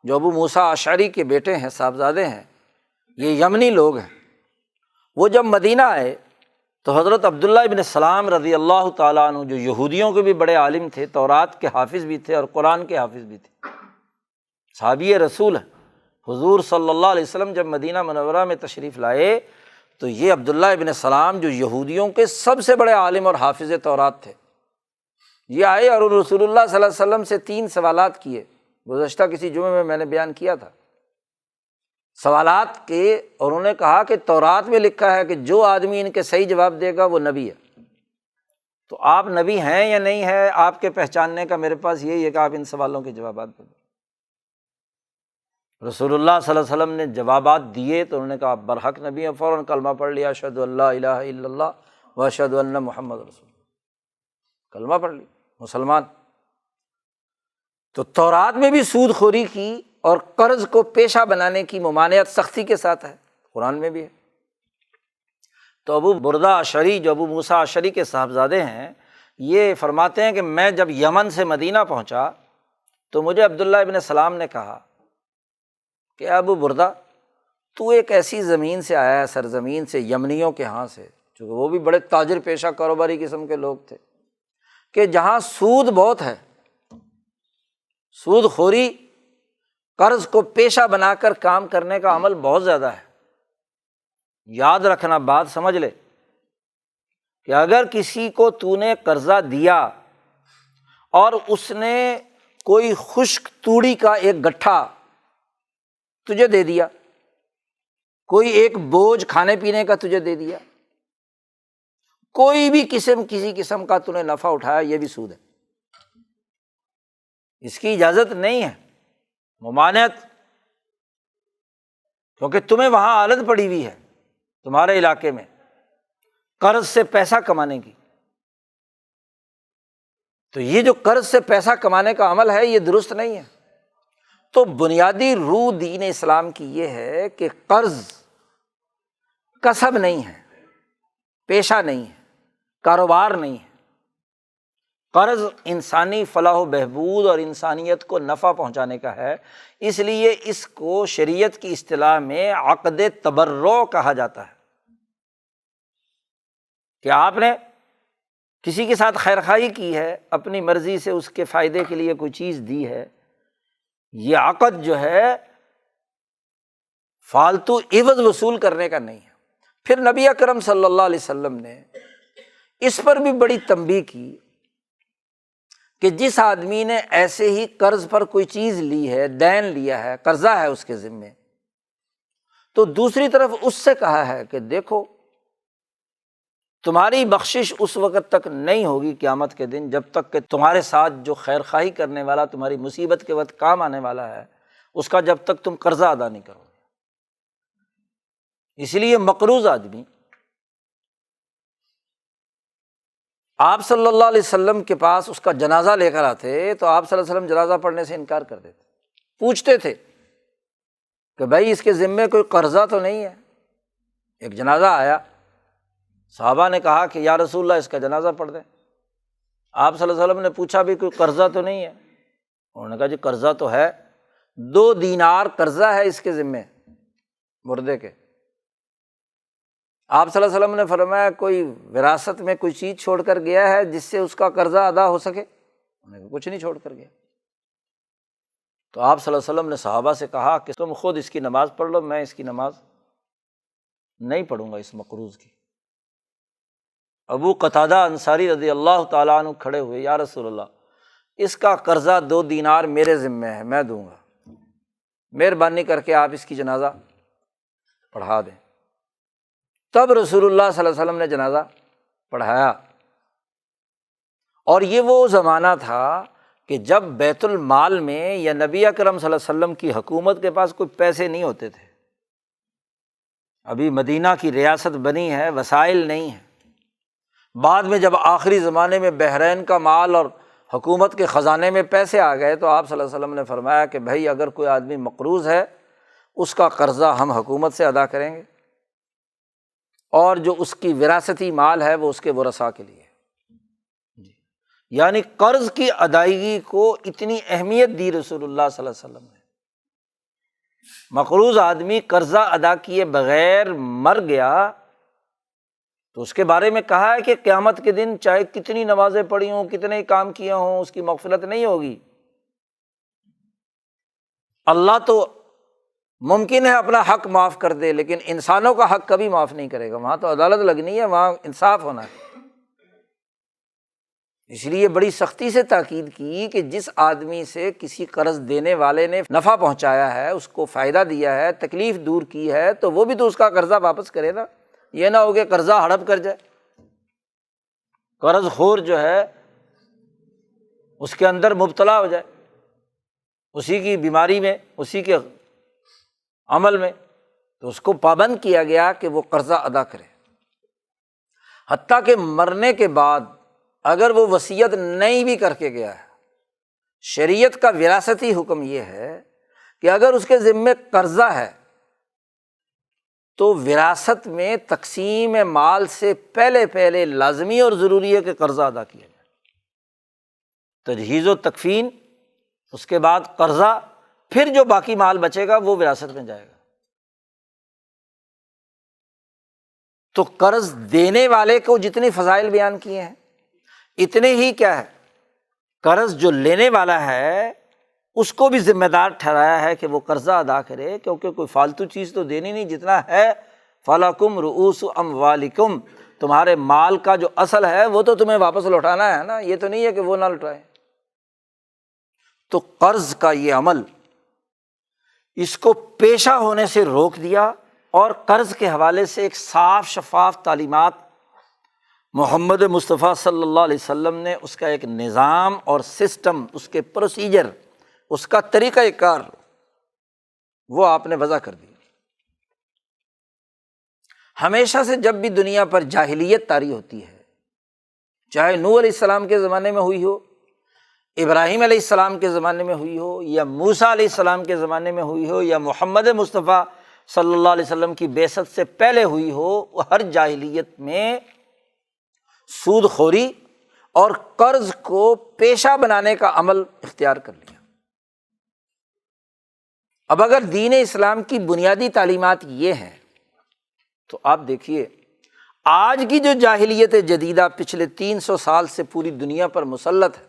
Speaker 1: جو ابو موسیٰ اشعری کے بیٹے ہیں، صاحبزادے ہیں، یہ یمنی لوگ ہیں، وہ جب مدینہ آئے تو حضرت عبداللہ ابن سلام رضی اللہ تعالیٰ عنہ جو یہودیوں کے بھی بڑے عالم تھے، تورات کے حافظ بھی تھے اور قرآن کے حافظ بھی تھے، صحابی رسول ہیں، حضور صلی اللہ علیہ وسلم جب مدینہ منورہ میں تشریف لائے تو یہ عبداللہ ابن سلام جو یہودیوں کے سب سے بڑے عالم اور حافظ تورات تھے، یہ آئے اور رسول اللہ صلی اللہ علیہ وسلم سے 3 سوالات کیے۔ گزشتہ کسی جمعے میں نے بیان کیا تھا سوالات کے، اور انہوں نے کہا کہ تورات میں لکھا ہے کہ جو آدمی ان کے صحیح جواب دے گا وہ نبی ہے، تو آپ نبی ہیں یا نہیں ہیں، آپ کے پہچاننے کا میرے پاس یہی ہے کہ آپ ان سوالوں کے جوابات دیں۔ رسول اللہ صلی اللہ علیہ وسلم نے جوابات دیے تو انہوں نے کہا آپ برحق نبی ہیں، فوراً کلمہ پڑھ لیا، اشہد ان لا الہ الا اللہ و اشہد ان محمد رسول اللہ، کلمہ پڑھ لی، مسلمان۔ تو تورات میں بھی سود خوری کی اور قرض کو پیشہ بنانے کی ممانعت سختی کے ساتھ ہے، قرآن میں بھی ہے۔ تو ابو بردہ اشعری، جو ابو موسیٰ اشعری کے صاحبزادے ہیں، یہ فرماتے ہیں کہ میں جب یمن سے مدینہ پہنچا تو مجھے عبداللہ ابن سلام نے کہا کہ ابو بردہ، تو ایک ایسی زمین سے آیا ہے، سرزمین سے، یمنیوں کے ہاں سے، چونکہ وہ بھی بڑے تاجر پیشہ کاروباری قسم کے لوگ تھے، کہ جہاں سود بہت ہے، سود خوری، قرض کو پیشہ بنا کر کام کرنے کا عمل بہت زیادہ ہے۔ یاد رکھنا، بات سمجھ لے کہ اگر کسی کو تو نے قرضہ دیا اور اس نے کوئی خشک توڑی کا ایک گٹھا تجھے دے دیا، کوئی ایک بوجھ کھانے پینے کا تجھے دے دیا، کوئی بھی کسی قسم کا تو نے نفع اٹھایا، یہ بھی سود ہے، اس کی اجازت نہیں ہے، ممانعت، کیونکہ تمہیں وہاں عادت پڑی ہوئی ہے تمہارے علاقے میں قرض سے پیسہ کمانے کی۔ تو یہ جو قرض سے پیسہ کمانے کا عمل ہے یہ درست نہیں ہے۔ تو بنیادی روح دین اسلام کی یہ ہے کہ قرض کسب نہیں ہے، پیشہ نہیں ہے، کاروبار نہیں ہے۔ قرض انسانی فلاح و بہبود اور انسانیت کو نفع پہنچانے کا ہے، اس لیے اس کو شریعت کی اصطلاح میں عقد تبرع کہا جاتا ہے، کہ آپ نے کسی کے ساتھ خیرخواہی کی ہے، اپنی مرضی سے اس کے فائدے کے لیے کوئی چیز دی ہے، یہ عقد جو ہے فالتو عوض وصول کرنے کا نہیں ہے۔ پھر نبی اکرم صلی اللہ علیہ وسلم نے اس پر بھی بڑی تنبیہ کی کہ جس آدمی نے ایسے ہی قرض پر کوئی چیز لی ہے، دین لیا ہے، قرضہ ہے اس کے ذمے، تو دوسری طرف اس سے کہا ہے کہ دیکھو تمہاری بخشش اس وقت تک نہیں ہوگی قیامت کے دن جب تک کہ تمہارے ساتھ جو خیر خواہی کرنے والا تمہاری مصیبت کے وقت کام آنے والا ہے اس کا جب تک تم قرضہ ادا نہیں کرو گے۔ اس لیے مقروض آدمی آپ صلی اللہ علیہ وسلم کے پاس اس کا جنازہ لے کر آتے تو آپ صلی اللہ علیہ وسلم جنازہ پڑھنے سے انکار کر دیتے، پوچھتے تھے کہ بھائی اس کے ذمے کوئی قرضہ تو نہیں ہے۔ ایک جنازہ آیا، صحابہ نے کہا کہ یا رسول اللہ اس کا جنازہ پڑھ دیں۔ آپ صلی اللہ علیہ وسلم نے پوچھا بھی کوئی قرضہ تو نہیں ہے؟ انہوں نے کہا جی قرضہ تو ہے، 2 دینار قرضہ ہے اس کے ذمے مردے کے۔ آپ صلی اللہ علیہ وسلم نے فرمایا کوئی وراثت میں کوئی چیز چھوڑ کر گیا ہے جس سے اس کا قرضہ ادا ہو سکے؟ انہوں نے کہا کچھ نہیں چھوڑ کر گیا۔ تو آپ صلی اللہ علیہ وسلم نے صحابہ سے کہا کہ تم خود اس کی نماز پڑھ لو، میں اس کی نماز نہیں پڑھوں گا اس مقروض کی۔ ابو قتادہ انصاری رضی اللہ تعالیٰ عنہ کھڑے ہوئے، یا رسول اللہ اس کا قرضہ 2 دینار میرے ذمے ہے، میں دوں گا، مہربانی کر کے آپ اس کی جنازہ پڑھا دیں۔ تب رسول اللہ صلی اللہ علیہ وسلم نے جنازہ پڑھایا۔ اور یہ وہ زمانہ تھا کہ جب بیت المال میں یا نبی اکرم صلی اللہ علیہ وسلم کی حکومت کے پاس کوئی پیسے نہیں ہوتے تھے، ابھی مدینہ کی ریاست بنی ہے، وسائل نہیں ہیں۔ بعد میں جب آخری زمانے میں بحرین کا مال اور حکومت کے خزانے میں پیسے آ گئے تو آپ صلی اللہ علیہ وسلم نے فرمایا کہ بھائی اگر کوئی آدمی مقروض ہے اس کا قرضہ ہم حکومت سے ادا کریں گے، اور جو اس کی وراثتی مال ہے وہ اس کے ورثاء کے لیے۔ یعنی قرض کی ادائیگی کو اتنی اہمیت دی رسول اللہ صلی اللہ علیہ وسلم نے۔ مقروض آدمی قرضہ ادا کیے بغیر مر گیا تو اس کے بارے میں کہا ہے کہ قیامت کے دن چاہے کتنی نمازیں پڑھی ہوں، کتنے کام کیے ہوں، اس کی مغفرت نہیں ہوگی۔ اللہ تو ممکن ہے اپنا حق معاف کر دے لیکن انسانوں کا حق کبھی معاف نہیں کرے گا، وہاں تو عدالت لگنی ہے، وہاں انصاف ہونا ہے۔ اس لیے بڑی سختی سے تاکید کی کہ جس آدمی سے کسی قرض دینے والے نے نفع پہنچایا ہے، اس کو فائدہ دیا ہے، تکلیف دور کی ہے، تو وہ بھی تو اس کا قرضہ واپس کرے نا، یہ نہ ہو کہ قرضہ ہڑپ کر جائے۔ قرض خور جو ہے اس کے اندر مبتلا ہو جائے، اسی کی بیماری میں، اسی کے عمل میں، تو اس کو پابند کیا گیا کہ وہ قرضہ ادا کرے۔ حتیٰ کہ مرنے کے بعد اگر وہ وصیت نہیں بھی کر کے گیا ہے، شریعت کا وراثتی حکم یہ ہے کہ اگر اس کے ذمے قرضہ ہے تو وراثت میں تقسیم مال سے پہلے لازمی اور ضروری ہے کہ قرضہ ادا کیا جائے، تجہیز و تکفین، اس کے بعد قرضہ، پھر جو باقی مال بچے گا وہ وراثت میں جائے گا۔ تو قرض دینے والے کو جتنے فضائل بیان کیے ہیں اتنے ہی کیا ہے، قرض جو لینے والا ہے اس کو بھی ذمہ دار ٹھہرایا ہے کہ وہ قرضہ ادا کرے، کیونکہ کوئی فالتو چیز تو دینی نہیں، جتنا ہے فَلَكُمْ رُؤُوسُ أَمْوَالِكُمْ، تمہارے مال کا جو اصل ہے وہ تو تمہیں واپس لوٹانا ہے نا، یہ تو نہیں ہے کہ وہ نہ لوٹائے۔ تو قرض کا یہ عمل اس کو پیشہ ہونے سے روک دیا، اور قرض کے حوالے سے ایک صاف شفاف تعلیمات محمد مصطفیٰ صلی اللہ علیہ وسلم نے اس کا ایک نظام اور سسٹم، اس کے پروسیجر، اس کا طریقہ کار وہ آپ نے وضع کر دی۔ ہمیشہ سے جب بھی دنیا پر جاہلیت طاری ہوتی ہے، چاہے نوح علیہ السلام کے زمانے میں ہوئی ہو، ابراہیم علیہ السلام کے زمانے میں ہوئی ہو، یا موسیٰ علیہ السلام کے زمانے میں ہوئی ہو، یا محمد مصطفیٰ صلی اللہ علیہ وسلم کی بعثت سے پہلے ہوئی ہو، وہ ہر جاہلیت میں سود خوری اور قرض کو پیشہ بنانے کا عمل اختیار کر لیا۔ اب اگر دین اسلام کی بنیادی تعلیمات یہ ہیں تو آپ دیکھیے آج کی جو جاہلیت جدیدہ پچھلے 300 سال سے پوری دنیا پر مسلط ہے،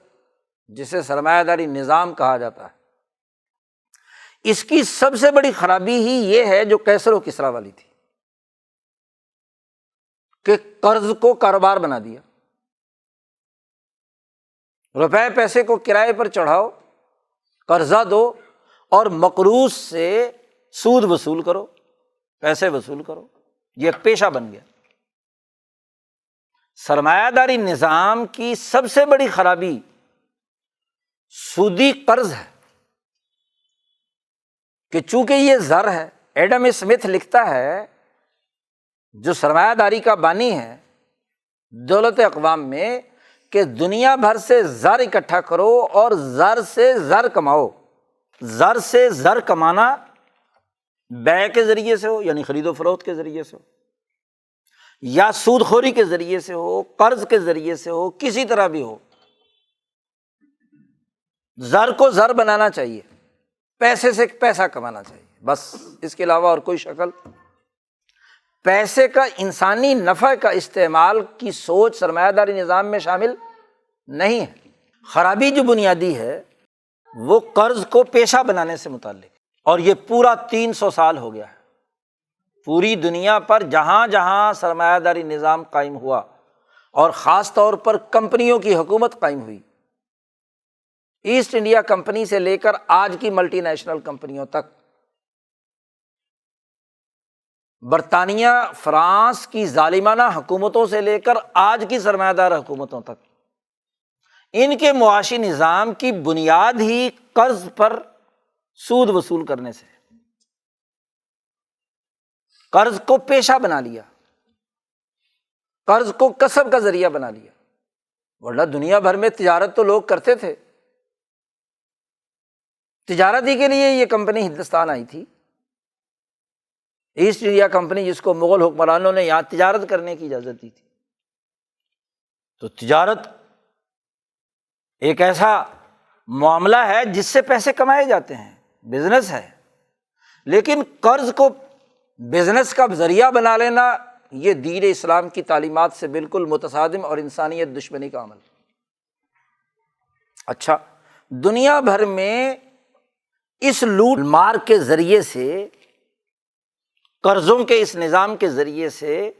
Speaker 1: جسے سرمایہ داری نظام کہا جاتا ہے، اس کی سب سے بڑی خرابی ہی یہ ہے جو کیسر و کسریٰ والی تھی، کہ قرض کو کاروبار بنا دیا، روپے پیسے کو کرائے پر چڑھاؤ، قرضہ دو اور مقروض سے سود وصول کرو، پیسے وصول کرو، یہ ایک پیشہ بن گیا۔ سرمایہ داری نظام کی سب سے بڑی خرابی سودی قرض ہے، کہ چونکہ یہ زر ہے، ایڈم اسمتھ لکھتا ہے، جو سرمایہ داری کا بانی ہے دولت اقوام میں، کہ دنیا بھر سے زر اکٹھا کرو اور زر سے زر کماؤ۔ زر سے زر کمانا بیع کے ذریعے سے ہو، یعنی خرید و فروخت کے ذریعے سے ہو، یا سود خوری کے ذریعے سے ہو، قرض کے ذریعے سے ہو، کسی طرح بھی ہو، زر کو زر بنانا چاہیے، پیسے سے پیسہ کمانا چاہیے، بس اس کے علاوہ اور کوئی شکل۔ پیسے کا انسانی نفع کا استعمال کی سوچ سرمایہ داری نظام میں شامل نہیں ہے۔ خرابی جو بنیادی ہے وہ قرض کو پیشہ بنانے سے متعلق، اور یہ پورا 300 سال ہو گیا ہے۔ پوری دنیا پر جہاں جہاں سرمایہ داری نظام قائم ہوا، اور خاص طور پر کمپنیوں کی حکومت قائم ہوئی، ایسٹ انڈیا کمپنی سے لے کر آج کی ملٹی نیشنل کمپنیوں تک، برطانیہ فرانس کی ظالمانہ حکومتوں سے لے کر آج کی سرمایہ دار حکومتوں تک، ان کے معاشی نظام کی بنیاد ہی قرض پر سود وصول کرنے سے، قرض کو پیشہ بنا لیا، قرض کو کسب کا ذریعہ بنا لیا۔ ورنہ دنیا بھر میں تجارت تو لوگ کرتے تھے، تجارت ہی کے لیے یہ کمپنی ہندوستان آئی تھی، ایسٹ انڈیا کمپنی، جس کو مغل حکمرانوں نے یہاں تجارت کرنے کی اجازت دی تھی۔ تو تجارت ایک ایسا معاملہ ہے جس سے پیسے کمائے جاتے ہیں، بزنس ہے، لیکن قرض کو بزنس کا ذریعہ بنا لینا یہ دین اسلام کی تعلیمات سے بالکل متصادم اور انسانیت دشمنی کا عمل۔ اچھا، دنیا بھر میں اس لوٹ مار کے ذریعے سے، قرضوں کے اس نظام کے ذریعے سے،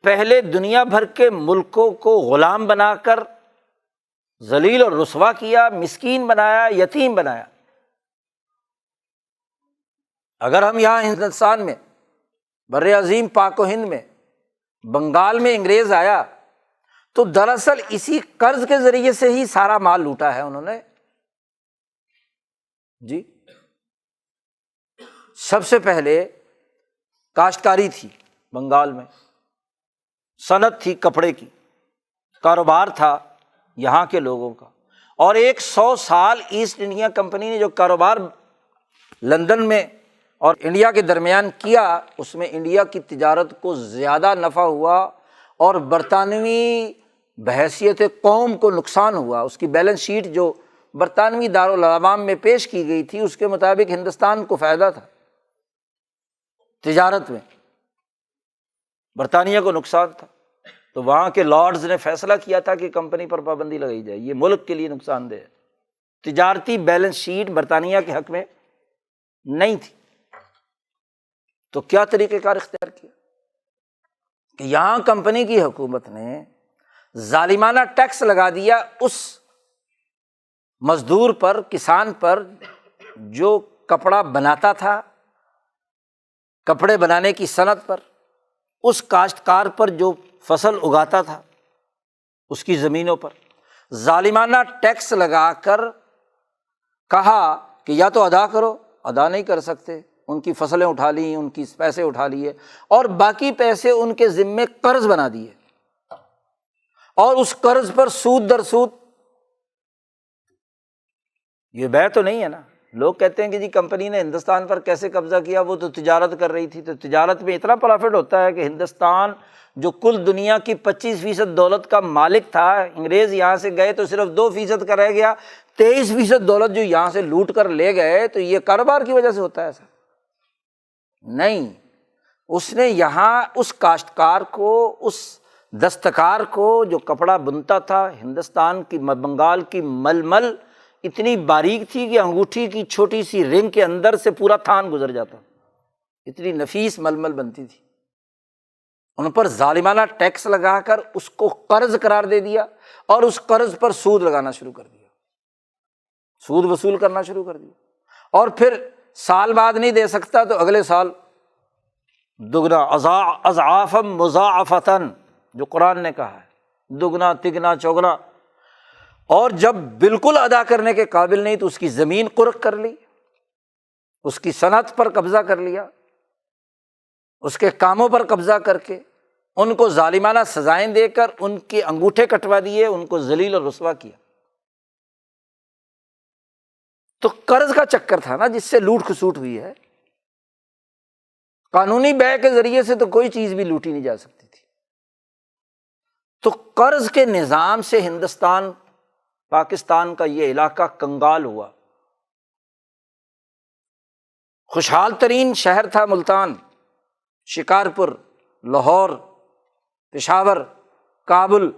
Speaker 1: پہلے دنیا بھر کے ملکوں کو غلام بنا کر ذلیل اور رسوا کیا، مسکین بنایا، یتیم بنایا۔ اگر ہم یہاں ہندوستان میں، بر عظیم پاک و ہند میں، بنگال میں انگریز آیا تو دراصل اسی قرض کے ذریعے سے ہی سارا مال لوٹا ہے انہوں نے جی۔ سب سے پہلے کاشتکاری تھی بنگال میں، صنعت تھی کپڑے کی، کاروبار تھا یہاں کے لوگوں کا، اور 100 سال ایسٹ انڈیا کمپنی نے جو کاروبار لندن میں اور انڈیا کے درمیان کیا، اس میں انڈیا کی تجارت کو زیادہ نفع ہوا اور برطانوی بحیثیت قوم کو نقصان ہوا۔ اس کی بیلنس شیٹ جو برطانوی دارالعوام میں پیش کی گئی تھی اس کے مطابق ہندوستان کو فائدہ تھا تجارت میں، برطانیہ کو نقصان تھا۔ تو وہاں کے لارڈز نے فیصلہ کیا تھا کہ کمپنی پر پابندی لگائی جائے، یہ ملک کے لیے نقصان دہ ہے، تجارتی بیلنس شیٹ برطانیہ کے حق میں نہیں تھی۔ تو کیا طریقہ کار اختیار کیا کہ یہاں کمپنی کی حکومت نے ظالمانہ ٹیکس لگا دیا اس مزدور پر، کسان پر جو کپڑا بناتا تھا، کپڑے بنانے کی صنعت پر، اس کاشتکار پر جو فصل اگاتا تھا اس کی زمینوں پر ظالمانہ ٹیکس لگا کر کہا کہ یا تو ادا کرو، ادا نہیں کر سکتے، ان کی فصلیں اٹھا لی، ان کی پیسے اٹھا لیے، اور باقی پیسے ان کے ذمے قرض بنا دیے، اور اس قرض پر سود در سود۔ یہ بے تو نہیں ہے نا، لوگ کہتے ہیں کہ جی کمپنی نے ہندوستان پر کیسے قبضہ کیا، وہ تو تجارت کر رہی تھی، تو تجارت میں اتنا پرافٹ ہوتا ہے کہ ہندوستان جو کل دنیا کی 25% دولت کا مالک تھا، انگریز یہاں سے گئے تو صرف 2% کا رہ گیا، 23% دولت جو یہاں سے لوٹ کر لے گئے، تو یہ کاروبار کی وجہ سے ہوتا ہے ایسا نہیں۔ اس نے یہاں اس کاشتکار کو، اس دستکار کو جو کپڑا بنتا تھا، ہندوستان کی بنگال کی ململ اتنی باریک تھی کہ انگوٹھی کی چھوٹی سی رنگ کے اندر سے پورا تھان گزر جاتا، اتنی نفیس ململ بنتی تھی، ان پر ظالمانہ ٹیکس لگا کر اس کو قرض قرار دے دیا، اور اس قرض پر سود لگانا شروع کر دیا، سود وصول کرنا شروع کر دیا، اور پھر سال بعد نہیں دے سکتا تو اگلے سال دگنا، اضعافا مضاعفتاً، جو قرآن نے کہا ہے، دگنا تگنا چوگنا، اور جب بالکل ادا کرنے کے قابل نہیں تو اس کی زمین قرق کر لی، اس کی صنعت پر قبضہ کر لیا، اس کے کاموں پر قبضہ کر کے ان کو ظالمانہ سزائیں دے کر ان کے انگوٹھے کٹوا دیے، ان کو ذلیل اور رسوا کیا۔ تو قرض کا چکر تھا نا جس سے لوٹ کھسوٹ ہوئی ہے، قانونی بیع کے ذریعے سے تو کوئی چیز بھی لوٹی نہیں جا سکتی تھی۔ تو قرض کے نظام سے ہندوستان، پاکستان کا یہ علاقہ کنگال ہوا۔ خوشحال ترین شہر تھا ملتان، شکارپور، لاہور، پشاور، کابل،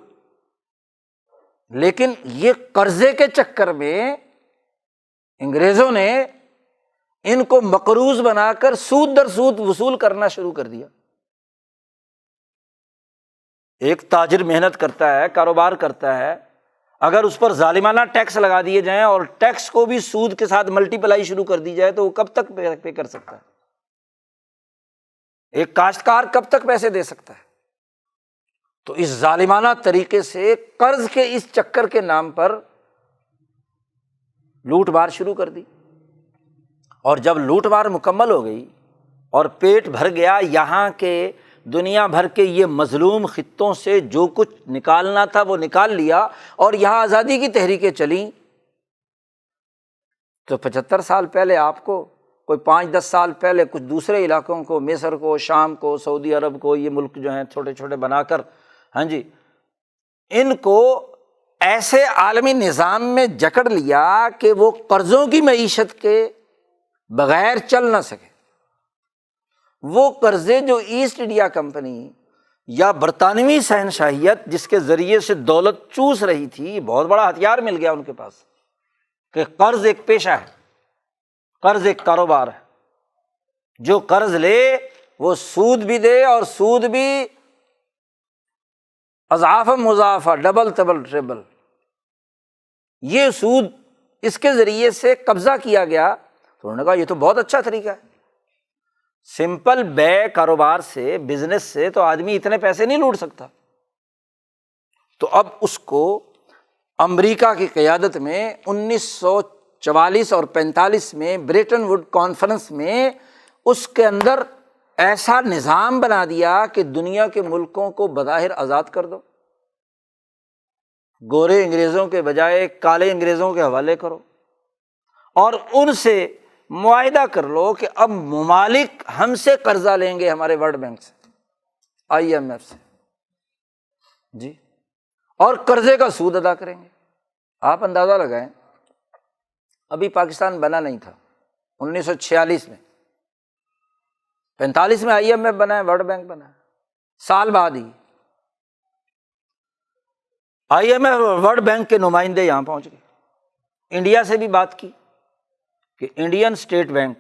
Speaker 1: لیکن یہ قرضے کے چکر میں انگریزوں نے ان کو مقروض بنا کر سود در سود وصول کرنا شروع کر دیا۔ ایک تاجر محنت کرتا ہے، کاروبار کرتا ہے، اگر اس پر ظالمانہ ٹیکس لگا دیے جائیں اور ٹیکس کو بھی سود کے ساتھ ملٹی پلائی شروع کر دی جائے تو وہ کب تک پے کر سکتا ہے؟ ایک کاشتکار کب تک پیسے دے سکتا ہے؟ تو اس ظالمانہ طریقے سے قرض کے اس چکر کے نام پر لوٹ مار شروع کر دی، اور جب لوٹ مار مکمل ہو گئی اور پیٹ بھر گیا، یہاں کے دنیا بھر کے یہ مظلوم خطوں سے جو کچھ نکالنا تھا وہ نکال لیا، اور یہاں آزادی کی تحریکیں چلیں، تو 75 سال پہلے آپ کو، کوئی 5-10 سال پہلے کچھ دوسرے علاقوں کو، مصر کو، شام کو، سعودی عرب کو، یہ ملک جو ہیں چھوٹے چھوٹے بنا کر، ہاں جی، ان کو ایسے عالمی نظام میں جکڑ لیا کہ وہ قرضوں کی معیشت کے بغیر چل نہ سکے۔ وہ قرضے جو ایسٹ انڈیا کمپنی یا برطانوی شہنشاہیت جس کے ذریعے سے دولت چوس رہی تھی، بہت بڑا ہتھیار مل گیا ان کے پاس کہ قرض ایک پیشہ ہے، قرض ایک کاروبار ہے، جو قرض لے وہ سود بھی دے، اور سود بھی اضعاف مضاعفہ، ڈبل ٹبل ٹریبل، یہ سود اس کے ذریعے سے قبضہ کیا گیا۔ تو انہوں نے کہا یہ تو بہت اچھا طریقہ ہے، سمپل بے کاروبار سے، بزنس سے تو آدمی اتنے پیسے نہیں لوٹ سکتا۔ تو اب اس کو امریکہ کی قیادت میں 1944 اور 45 میں بریٹن ووڈ کانفرنس میں اس کے اندر ایسا نظام بنا دیا کہ دنیا کے ملکوں کو بظاہر آزاد کر دو، گورے انگریزوں کے بجائے کالے انگریزوں کے حوالے کرو، اور ان سے معاہدہ کر لو کہ اب ممالک ہم سے قرضہ لیں گے، ہمارے ورلڈ بینک سے، IMF سے، جی، اور قرضے کا سود ادا کریں گے۔ آپ اندازہ لگائیں، ابھی پاکستان بنا نہیں تھا 1946 میں، 45 میں IMF بنا ہے، ورلڈ بینک بنا ہے، سال بعد ہی IMF اور ورلڈ بینک کے نمائندے یہاں پہنچ گئے، انڈیا سے بھی بات کی کہ انڈین اسٹیٹ بینک،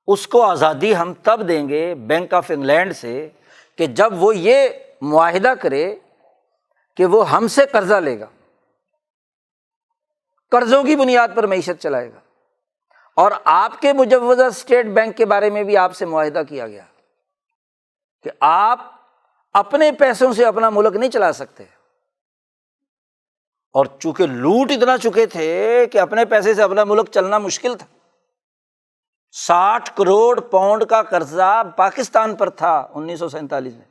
Speaker 1: اس کو آزادی ہم تب دیں گے بینک آف انگلینڈ سے کہ جب وہ یہ معاہدہ کرے کہ وہ ہم سے قرضہ لے گا، قرضوں کی بنیاد پر معیشت چلائے گا، اور آپ کے مجوزہ اسٹیٹ بینک کے بارے میں بھی آپ سے معاہدہ کیا گیا کہ آپ اپنے پیسوں سے اپنا ملک نہیں چلا سکتے، اور چونکہ لوٹ اتنا چکے تھے کہ اپنے پیسے سے اپنا ملک چلنا مشکل تھا، 60 کروڑ پاؤنڈ کا قرضہ پاکستان پر تھا 1947 میں،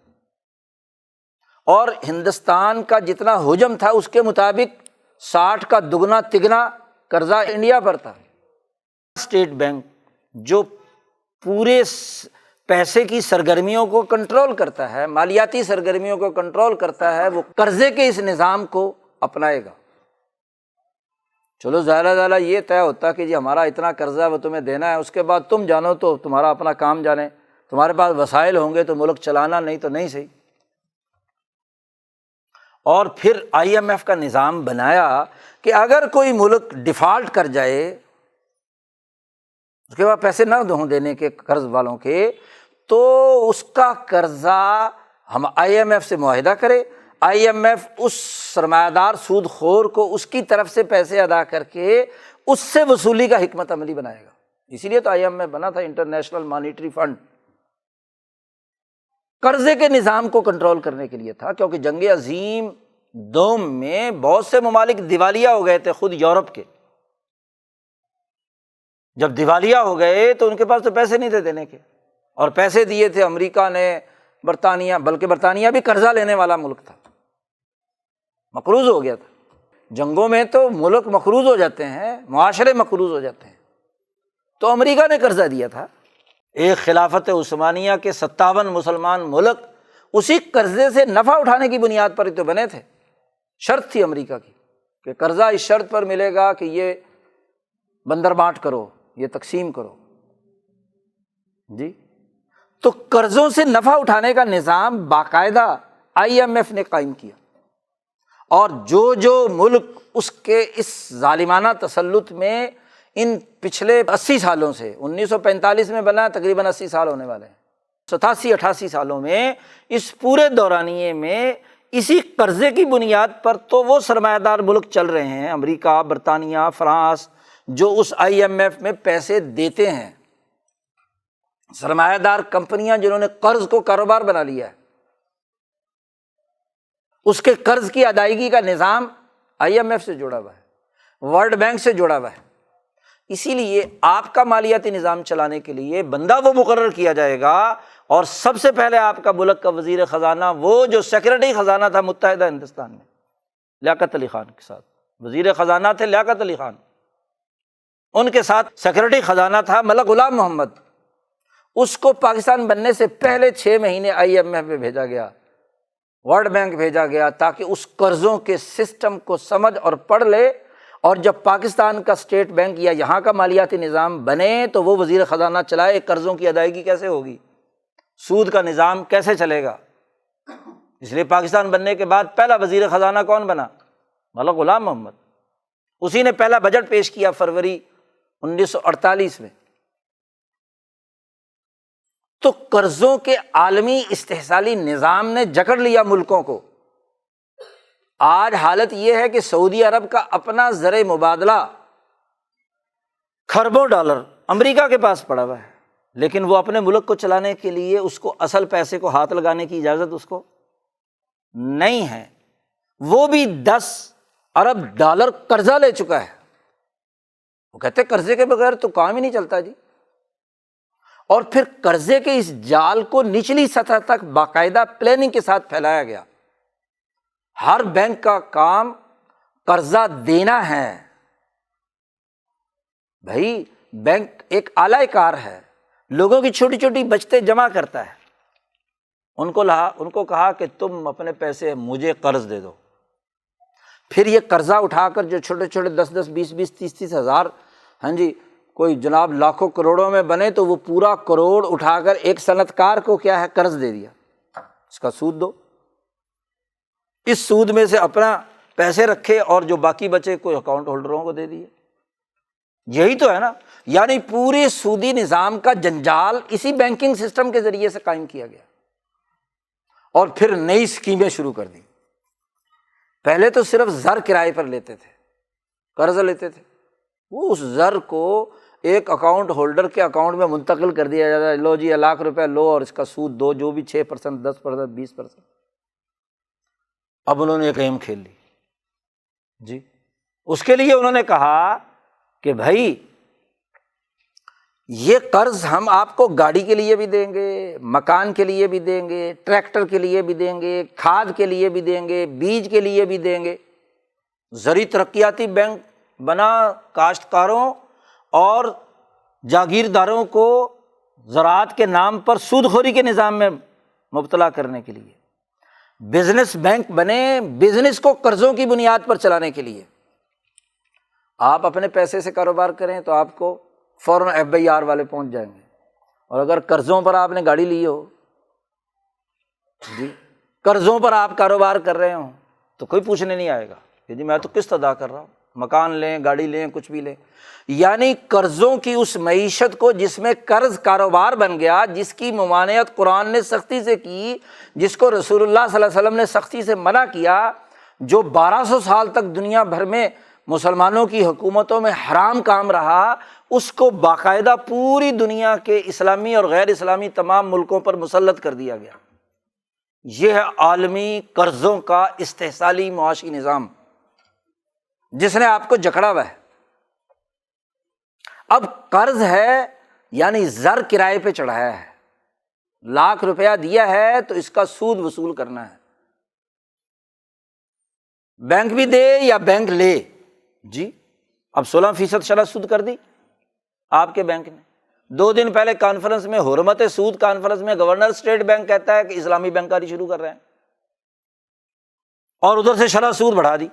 Speaker 1: اور ہندوستان کا جتنا حجم تھا اس کے مطابق 60 کا دگنا تگنا قرضہ انڈیا پر تھا۔ اسٹیٹ بینک جو پورے پیسے کی سرگرمیوں کو کنٹرول کرتا ہے، مالیاتی سرگرمیوں کو کنٹرول کرتا ہے، وہ قرضے کے اس نظام کو اپنائے گا۔ چلو زیادہ یہ طے ہوتا کہ جی ہمارا اتنا قرضہ ہے وہ تمہیں دینا ہے، اس کے بعد تم جانو تو تمہارا اپنا کام جانے، تمہارے پاس وسائل ہوں گے تو ملک چلانا، نہیں تو نہیں صحیح۔ اور پھر IMF کا نظام بنایا کہ اگر کوئی ملک ڈیفالٹ کر جائے، اس کے بعد پیسے نہ ہوں دینے کے قرض والوں کے، تو اس کا قرضہ ہم IMF سے معاہدہ کرے، IMF اس سرمایہ دار سود خور کو اس کی طرف سے پیسے ادا کر کے اس سے وصولی کا حکمت عملی بنائے گا۔ اسی لیے تو IMF بنا تھا، انٹرنیشنل مانیٹری فنڈ، قرضے کے نظام کو کنٹرول کرنے کے لیے تھا، کیونکہ جنگ عظیم دوم میں بہت سے ممالک دیوالیہ ہو گئے تھے، خود یورپ کے، جب دیوالیہ ہو گئے تو ان کے پاس تو پیسے نہیں تھے دینے کے، اور پیسے دیے تھے امریکہ نے، برطانیہ، بلکہ برطانیہ بھی قرضہ لینے والا ملک تھا، مقروض ہو گیا تھا۔ جنگوں میں تو ملک مقروض ہو جاتے ہیں، معاشرے مقروض ہو جاتے ہیں، تو امریکہ نے قرضہ دیا تھا۔ ایک خلافت عثمانیہ کے 57 مسلمان ملک اسی قرضے سے نفع اٹھانے کی بنیاد پر ہی تو بنے تھے، شرط تھی امریکہ کی کہ قرضہ اس شرط پر ملے گا کہ یہ بندر بانٹ کرو، یہ تقسیم کرو، جی۔ تو قرضوں سے نفع اٹھانے کا نظام باقاعدہ IMF نے قائم کیا، اور جو ملک اس کے اس ظالمانہ تسلط میں ان پچھلے 80 سالوں سے، 1945 میں بنا، تقریباً 80 سال ہونے والے ہیں، 87-88 سالوں میں، اس پورے دورانیے میں اسی قرضے کی بنیاد پر تو وہ سرمایہ دار ملک چل رہے ہیں، امریکہ، برطانیہ، فرانس، جو اس IMF میں پیسے دیتے ہیں، سرمایہ دار کمپنیاں جنہوں نے قرض کو کاروبار بنا لیا ہے، اس کے قرض کی ادائیگی کا نظام IMF سے جڑا ہوا ہے، ورلڈ بینک سے جڑا ہوا ہے۔ اسی لیے آپ کا مالیاتی نظام چلانے کے لیے بندہ وہ مقرر کیا جائے گا، اور سب سے پہلے آپ کا ملک کا وزیر خزانہ، وہ جو سیکرٹری خزانہ تھا متحدہ ہندوستان میں لیاقت علی خان کے ساتھ، وزیر خزانہ تھے لیاقت علی خان، ان کے ساتھ سیکرٹری خزانہ تھا ملک غلام محمد، اس کو پاکستان بننے سے پہلے 6 مہینے IMF میں بھیجا گیا، ورلڈ بینک بھیجا گیا، تاکہ اس قرضوں کے سسٹم کو سمجھ اور پڑھ لے، اور جب پاکستان کا اسٹیٹ بینک یا یہاں کا مالیاتی نظام بنے تو وہ وزیر خزانہ چلائے، قرضوں کی ادائیگی کیسے ہوگی، سود کا نظام کیسے چلے گا۔ اس لیے پاکستان بننے کے بعد پہلا وزیر خزانہ کون بنا؟ ملک غلام محمد، اسی نے پہلا بجٹ پیش کیا فروری 1948 میں۔ تو قرضوں کے عالمی استحصالی نظام نے جکڑ لیا ملکوں کو۔ آج حالت یہ ہے کہ سعودی عرب کا اپنا زر مبادلہ کھربوں ڈالر امریکہ کے پاس پڑا ہوا ہے، لیکن وہ اپنے ملک کو چلانے کے لیے اس کو اصل پیسے کو ہاتھ لگانے کی اجازت اس کو نہیں ہے۔ وہ بھی 10 ارب ڈالر قرضہ لے چکا ہے۔ وہ کہتے قرضے کے بغیر تو کام ہی نہیں چلتا جی۔ اور پھر قرضے کے اس جال کو نچلی سطح تک باقاعدہ پلاننگ کے ساتھ پھیلایا گیا۔ ہر بینک کا کام قرضہ دینا ہے۔ بھائی بینک ایک اعلی کار ہے، لوگوں کی چھوٹی چھوٹی بچتیں جمع کرتا ہے، ان کو کہا کہ تم اپنے پیسے مجھے قرض دے دو۔ پھر یہ قرضہ اٹھا کر جو چھوٹے چھوٹے 10 20 30 ہزار کوئی جناب لاکھوں کروڑوں میں بنے، تو وہ پورا کروڑ اٹھا کر ایک صنعت کار کو کیا ہے قرض دے دیا، اس کا سود دو، اس سود میں سے اپنا پیسے رکھے اور جو باقی بچے کوئی اکاؤنٹ ہولڈروں کو دے دیے۔ یہی تو ہے نا، یعنی پورے سودی نظام کا جنجال اسی بینکنگ سسٹم کے ذریعے سے قائم کیا گیا۔ اور پھر نئی اسکیمیں شروع کر دی۔ پہلے تو صرف زر کرائے پر لیتے تھے، قرض لیتے تھے، وہ اس زر کو ایک اکاؤنٹ ہولڈر کے اکاؤنٹ میں منتقل کر دیا جاتا ہے، لو جی 1 لاکھ روپے لو اور اس کا سود دو، جو بھی 6% 10% 20%۔ اب انہوں نے ایک گیم کھیل لی جی۔ اس کے لیے انہوں نے کہا کہ بھائی یہ قرض ہم آپ کو گاڑی کے لیے بھی دیں گے، مکان کے لیے بھی دیں گے، ٹریکٹر کے لیے بھی دیں گے، کھاد کے لیے بھی دیں گے، بیج کے لیے بھی دیں گے۔ زرعی ترقیاتی بینک بنا کاشتکاروں اور جاگیرداروں کو زراعت کے نام پر سود خوری کے نظام میں مبتلا کرنے کے لیے۔ بزنس بینک بنے بزنس کو قرضوں کی بنیاد پر چلانے کے لیے۔ آپ اپنے پیسے سے کاروبار کریں تو آپ کو فوراً FIR والے پہنچ جائیں گے، اور اگر قرضوں پر آپ نے گاڑی لی ہو جی، قرضوں پر آپ کاروبار کر رہے ہوں تو کوئی پوچھنے نہیں آئے گا کہ جی میں تو قسط ادا کر رہا ہوں، مکان لیں، گاڑی لیں، کچھ بھی لیں۔ یعنی قرضوں کی اس معیشت کو جس میں قرض کاروبار بن گیا، جس کی ممانعت قرآن نے سختی سے کی، جس کو رسول اللہ صلی اللہ علیہ وسلم نے سختی سے منع کیا، جو 1200 سال تک دنیا بھر میں مسلمانوں کی حکومتوں میں حرام کام رہا، اس کو باقاعدہ پوری دنیا کے اسلامی اور غیر اسلامی تمام ملکوں پر مسلط کر دیا گیا۔ یہ ہے عالمی قرضوں کا استحصالی معاشی نظام جس نے آپ کو جکڑا ہوا ہے۔ اب قرض ہے یعنی زر کرائے پہ چڑھایا ہے، 1 لاکھ روپیہ دیا ہے تو اس کا سود وصول کرنا ہے، بینک بھی دے یا بینک لے جی۔ اب 16% شرح سود کر دی آپ کے بینک نے۔ 2 دن پہلے کانفرنس میں، حرمت سود کانفرنس میں، گورنر اسٹیٹ بینک کہتا ہے کہ اسلامی بینکاری شروع کر رہے ہیں، اور ادھر سے شرح سود بڑھا دی۔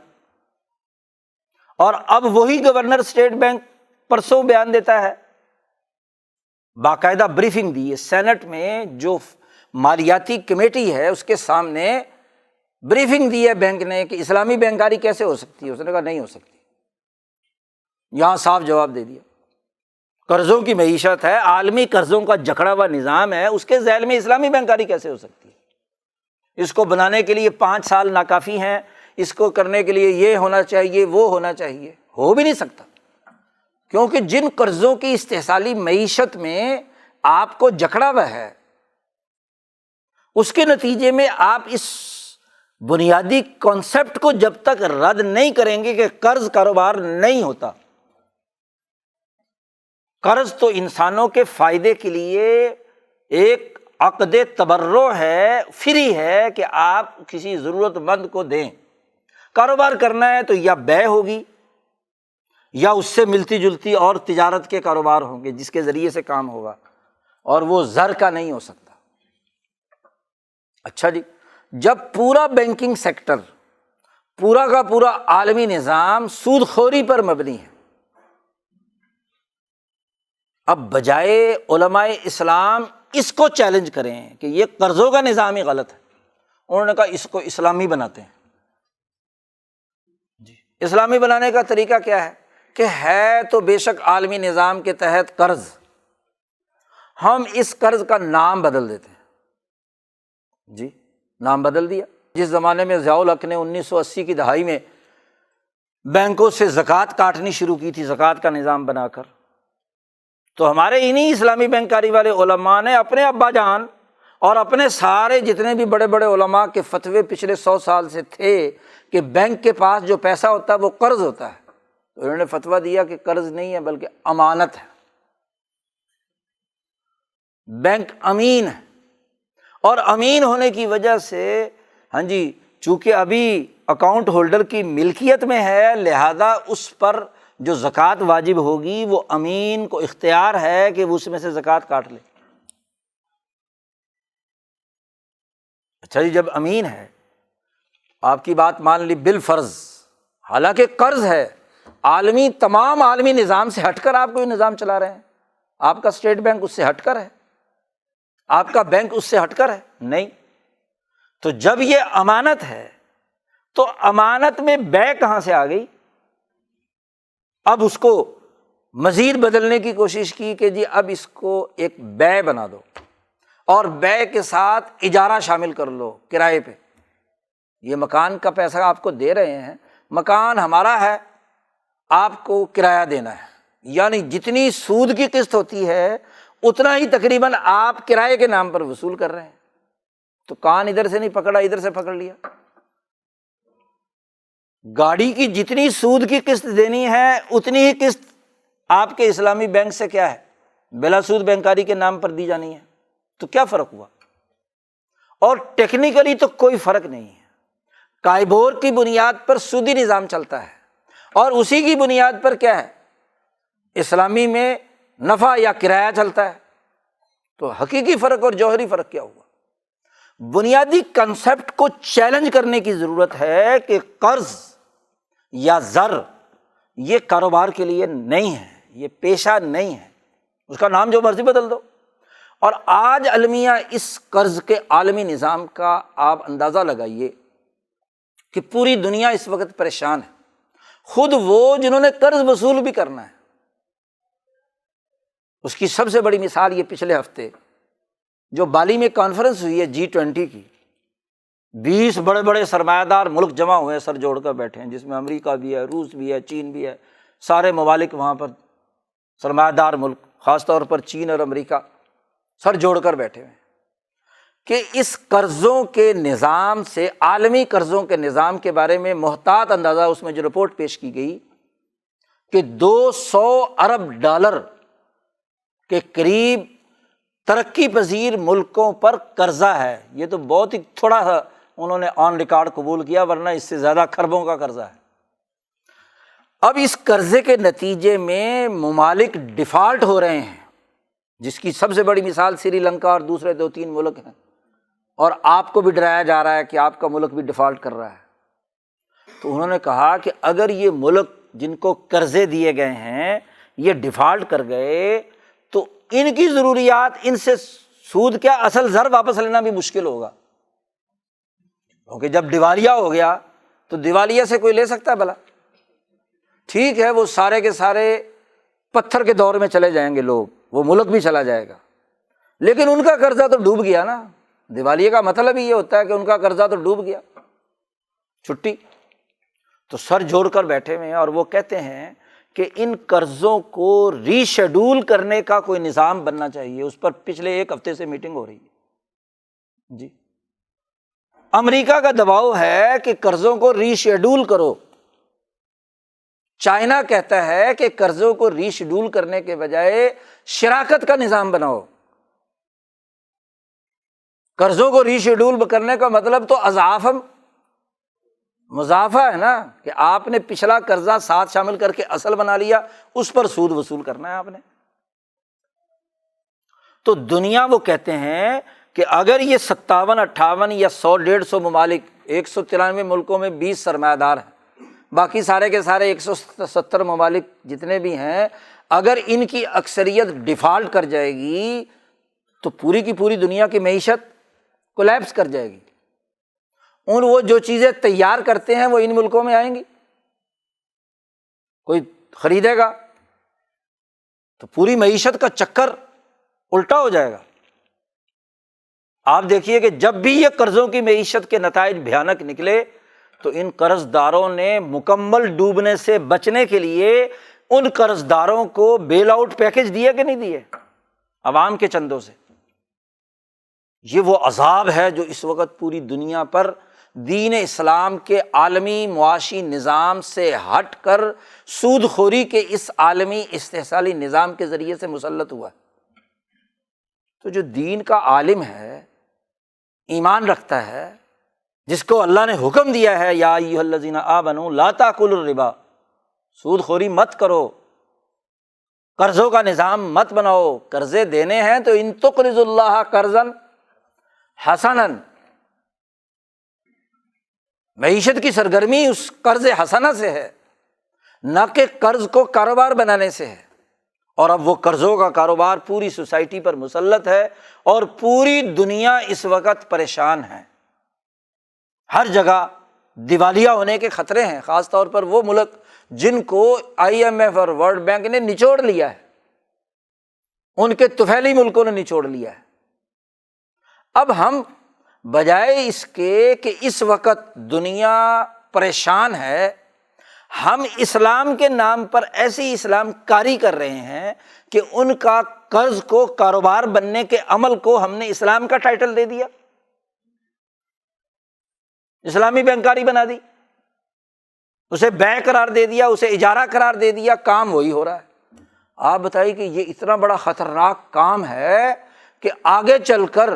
Speaker 1: اور اب وہی گورنر اسٹیٹ بینک پرسوں بیان دیتا ہے، باقاعدہ بریفنگ دی ہے سینٹ میں، جو مالیاتی کمیٹی ہے اس کے سامنے بریفنگ دی ہے بینک نے کہ اسلامی بینکاری کیسے ہو سکتی ہے۔ اس نے کہا نہیں ہو سکتی، یہاں صاف جواب دے دیا۔ قرضوں کی معیشت ہے، عالمی قرضوں کا جکڑا ہوا نظام ہے، اس کے ذیل میں اسلامی بینکاری کیسے ہو سکتی ہے؟ اس کو بنانے کے لیے 5 سال ناکافی ہیں، اس کو کرنے کے لیے یہ ہونا چاہیے، وہ ہونا چاہیے، ہو بھی نہیں سکتا، کیونکہ جن قرضوں کی استحصالی معیشت میں آپ کو جکڑا ہوا ہے، اس کے نتیجے میں آپ اس بنیادی کانسیپٹ کو جب تک رد نہیں کریں گے کہ قرض کاروبار نہیں ہوتا۔ قرض تو انسانوں کے فائدے کے لیے ایک عقد تبرع ہے، فری ہے کہ آپ کسی ضرورت مند کو دیں۔ کاروبار کرنا ہے تو یا بیع ہوگی یا اس سے ملتی جلتی اور تجارت کے کاروبار ہوں گے جس کے ذریعے سے کام ہوگا، اور وہ زر کا نہیں ہو سکتا۔ اچھا جی، جب پورا بینکنگ سیکٹر، پورا کا پورا عالمی نظام سود خوری پر مبنی ہے، اب بجائے علماء اسلام اس کو چیلنج کریں کہ یہ قرضوں کا نظام ہی غلط ہے، انہوں نے کہا اس کو اسلامی بناتے ہیں جی۔ اسلامی بنانے کا طریقہ کیا ہے کہ ہے تو بے شک عالمی نظام کے تحت قرض، ہم اس قرض کا نام بدل دیتے ہیں جی۔ نام بدل دیا۔ جس زمانے میں ضیاء الحق نے 1980 کی دہائی میں بینکوں سے زکوٰۃ کاٹنی شروع کی تھی، زکوٰۃ کا نظام بنا کر، تو ہمارے انہی اسلامی بینکاری والے علماء نے اپنے ابا جان اور اپنے سارے جتنے بھی بڑے بڑے علماء کے فتوے پچھلے 100 سال سے تھے کہ بینک کے پاس جو پیسہ ہوتا ہے وہ قرض ہوتا ہے، تو انہوں نے فتویٰ دیا کہ قرض نہیں ہے بلکہ امانت ہے، بینک امین ہے، اور امین ہونے کی وجہ سے چونکہ ابھی اکاؤنٹ ہولڈر کی ملکیت میں ہے، لہذا اس پر جو زکوٰۃ واجب ہوگی وہ امین کو اختیار ہے کہ وہ اس میں سے زکوٰۃ کاٹ لے۔ اچھا جی، جب امین ہے، آپ کی بات مان لی بالفرض، حالانکہ قرض ہے، تمام عالمی نظام سے ہٹ کر آپ کوئی نظام چلا رہے ہیں، آپ کا اسٹیٹ بینک اس سے ہٹ کر ہے، آپ کا بینک اس سے ہٹ کر ہے نہیں، تو جب یہ امانت ہے تو امانت میں بے کہاں سے آ گئی؟ اب اس کو مزید بدلنے کی کوشش کی کہ جی اب اس کو ایک بے بنا دو اور بے کے ساتھ اجارہ شامل کر لو، کرائے پہ، یہ مکان کا پیسہ آپ کو دے رہے ہیں، مکان ہمارا ہے، آپ کو کرایہ دینا ہے، یعنی جتنی سود کی قسط ہوتی ہے اتنا ہی تقریباً آپ کرائے کے نام پر وصول کر رہے ہیں، تو کان ادھر سے نہیں پکڑا، ادھر سے پکڑ لیا۔ گاڑی کی جتنی سود کی قسط دینی ہے اتنی ہی قسط آپ کے اسلامی بینک سے کیا ہے، بلا سود بینکاری کے نام پر دی جانی ہے، تو کیا فرق ہوا؟ اور ٹیکنیکلی تو کوئی فرق نہیں ہے، کائبور کی بنیاد پر سودی نظام چلتا ہے اور اسی کی بنیاد پر کیا ہے، اسلامی میں نفع یا کرایہ چلتا ہے، تو حقیقی فرق اور جوہری فرق کیا ہوا؟ بنیادی کنسپٹ کو چیلنج کرنے کی ضرورت ہے کہ قرض یا زر یہ کاروبار کے لیے نہیں ہے، یہ پیشہ نہیں ہے، اس کا نام جو مرضی بدل دو۔ اور آج المیہ اس قرض کے عالمی نظام کا آپ اندازہ لگائیے کہ پوری دنیا اس وقت پریشان ہے، خود وہ جنہوں نے قرض وصول بھی کرنا ہے۔ اس کی سب سے بڑی مثال یہ پچھلے ہفتے جو بالی میں کانفرنس ہوئی ہے G20 کی، 20 بڑے بڑے سرمایہ دار ملک جمع ہوئے ہیں، سر جوڑ کر بیٹھے ہیں، جس میں امریکہ بھی ہے، روس بھی ہے، چین بھی ہے، سارے ممالک وہاں پر سرمایہ دار ملک، خاص طور پر چین اور امریکہ سر جوڑ کر بیٹھے ہوئے ہیں کہ اس قرضوں کے نظام سے، عالمی قرضوں کے نظام کے بارے میں محتاط اندازہ اس میں جو رپورٹ پیش کی گئی کہ 200 ارب ڈالر کے قریب ترقی پذیر ملکوں پر قرضہ ہے۔ یہ تو بہت ہی تھوڑا سا انہوں نے آن ریکارڈ قبول کیا، ورنہ اس سے زیادہ کھربوں کا قرضہ ہے۔ اب اس قرضے کے نتیجے میں ممالک ڈیفالٹ ہو رہے ہیں، جس کی سب سے بڑی مثال سری لنکا اور دوسرے 2-3 ملک ہیں، اور آپ کو بھی ڈرایا جا رہا ہے کہ آپ کا ملک بھی ڈیفالٹ کر رہا ہے۔ تو انہوں نے کہا کہ اگر یہ ملک جن کو قرضے دیے گئے ہیں یہ ڈیفالٹ کر گئے تو ان کی ضروریات، ان سے سود کیا اصل زر واپس لینا بھی مشکل ہوگا، کیونکہ جب دیوالیہ ہو گیا تو دیوالیہ سے کوئی لے سکتا ہے بھلا؟ ٹھیک ہے، وہ سارے کے سارے پتھر کے دور میں چلے جائیں گے لوگ، وہ ملک بھی چلا جائے گا، لیکن ان کا قرضہ تو ڈوب گیا نا۔ دیوالیہ کا مطلب ہی یہ ہوتا ہے کہ ان کا قرضہ تو ڈوب گیا، چھٹی۔ تو سر جوڑ کر بیٹھے ہوئے ہیں اور وہ کہتے ہیں کہ ان قرضوں کو ری شیڈول کرنے کا کوئی نظام بننا چاہیے۔ اس پر پچھلے 1 ہفتے سے میٹنگ ہو رہی ہے جی۔ امریکہ کا دباؤ ہے کہ قرضوں کو ری شیڈول کرو، چائنا کہتا ہے کہ قرضوں کو ری شیڈول کرنے کے بجائے شراکت کا نظام بناؤ۔ قرضوں کو ری شیڈول کرنے کا مطلب تو اضعاف مضافہ ہے نا، کہ آپ نے پچھلا قرضہ ساتھ شامل کر کے اصل بنا لیا، اس پر سود وصول کرنا ہے آپ نے۔ تو دنیا وہ کہتے ہیں کہ اگر یہ 57 58 یا 100 150 ممالک، 193 ملکوں میں 20 سرمایہ دار ہیں، باقی سارے کے سارے 170 ممالک جتنے بھی ہیں، اگر ان کی اکثریت ڈیفالٹ کر جائے گی تو پوری کی پوری دنیا کی معیشت کولیپس کر جائے گی۔ وہ جو چیزیں تیار کرتے ہیں وہ ان ملکوں میں آئیں گی، کوئی خریدے گا تو پوری معیشت کا چکر الٹا ہو جائے گا۔ آپ دیکھیے کہ جب بھی یہ قرضوں کی معیشت کے نتائج بھیانک نکلے تو ان قرض داروں نے مکمل ڈوبنے سے بچنے کے لیے ان قرض داروں کو بیل آؤٹ پیکج دیے کہ نہیں دیے عوام کے چندوں سے۔ یہ وہ عذاب ہے جو اس وقت پوری دنیا پر دین اسلام کے عالمی معاشی نظام سے ہٹ کر سود خوری کے اس عالمی استحصالی نظام کے ذریعے سے مسلط ہوا ہے۔ تو جو دین کا عالم ہے، ایمان رکھتا ہے، جس کو اللہ نے حکم دیا ہے یا ایھا الذین آمنوا لا تاکلوا الربا، سود خوری مت کرو، قرضوں کا نظام مت بناؤ، قرضے دینے ہیں تو ان تقرضوا اللہ قرضا حسنا، معیشت کی سرگرمی اس قرض حسنہ سے ہے، نہ کہ قرض کو کاروبار بنانے سے ہے۔ اور اب وہ قرضوں کا کاروبار پوری سوسائٹی پر مسلط ہے اور پوری دنیا اس وقت پریشان ہے، ہر جگہ دیوالیہ ہونے کے خطرے ہیں، خاص طور پر وہ ملک جن کو IMF اور ورلڈ بینک نے نچوڑ لیا ہے، ان کے طفیلی ملکوں نے نچوڑ لیا ہے۔ اب ہم بجائے اس کے کہ اس وقت دنیا پریشان ہے، ہم اسلام کے نام پر ایسی اسلام کاری کر رہے ہیں کہ ان کا قرض کو کاروبار بننے کے عمل کو ہم نے اسلام کا ٹائٹل دے دیا، اسلامی بینکاری بنا دی، اسے بیع قرار دے دیا، اسے اجارہ قرار دے دیا، کام وہی ہو رہا ہے۔ آپ بتائیے کہ یہ اتنا بڑا خطرناک کام ہے کہ آگے چل کر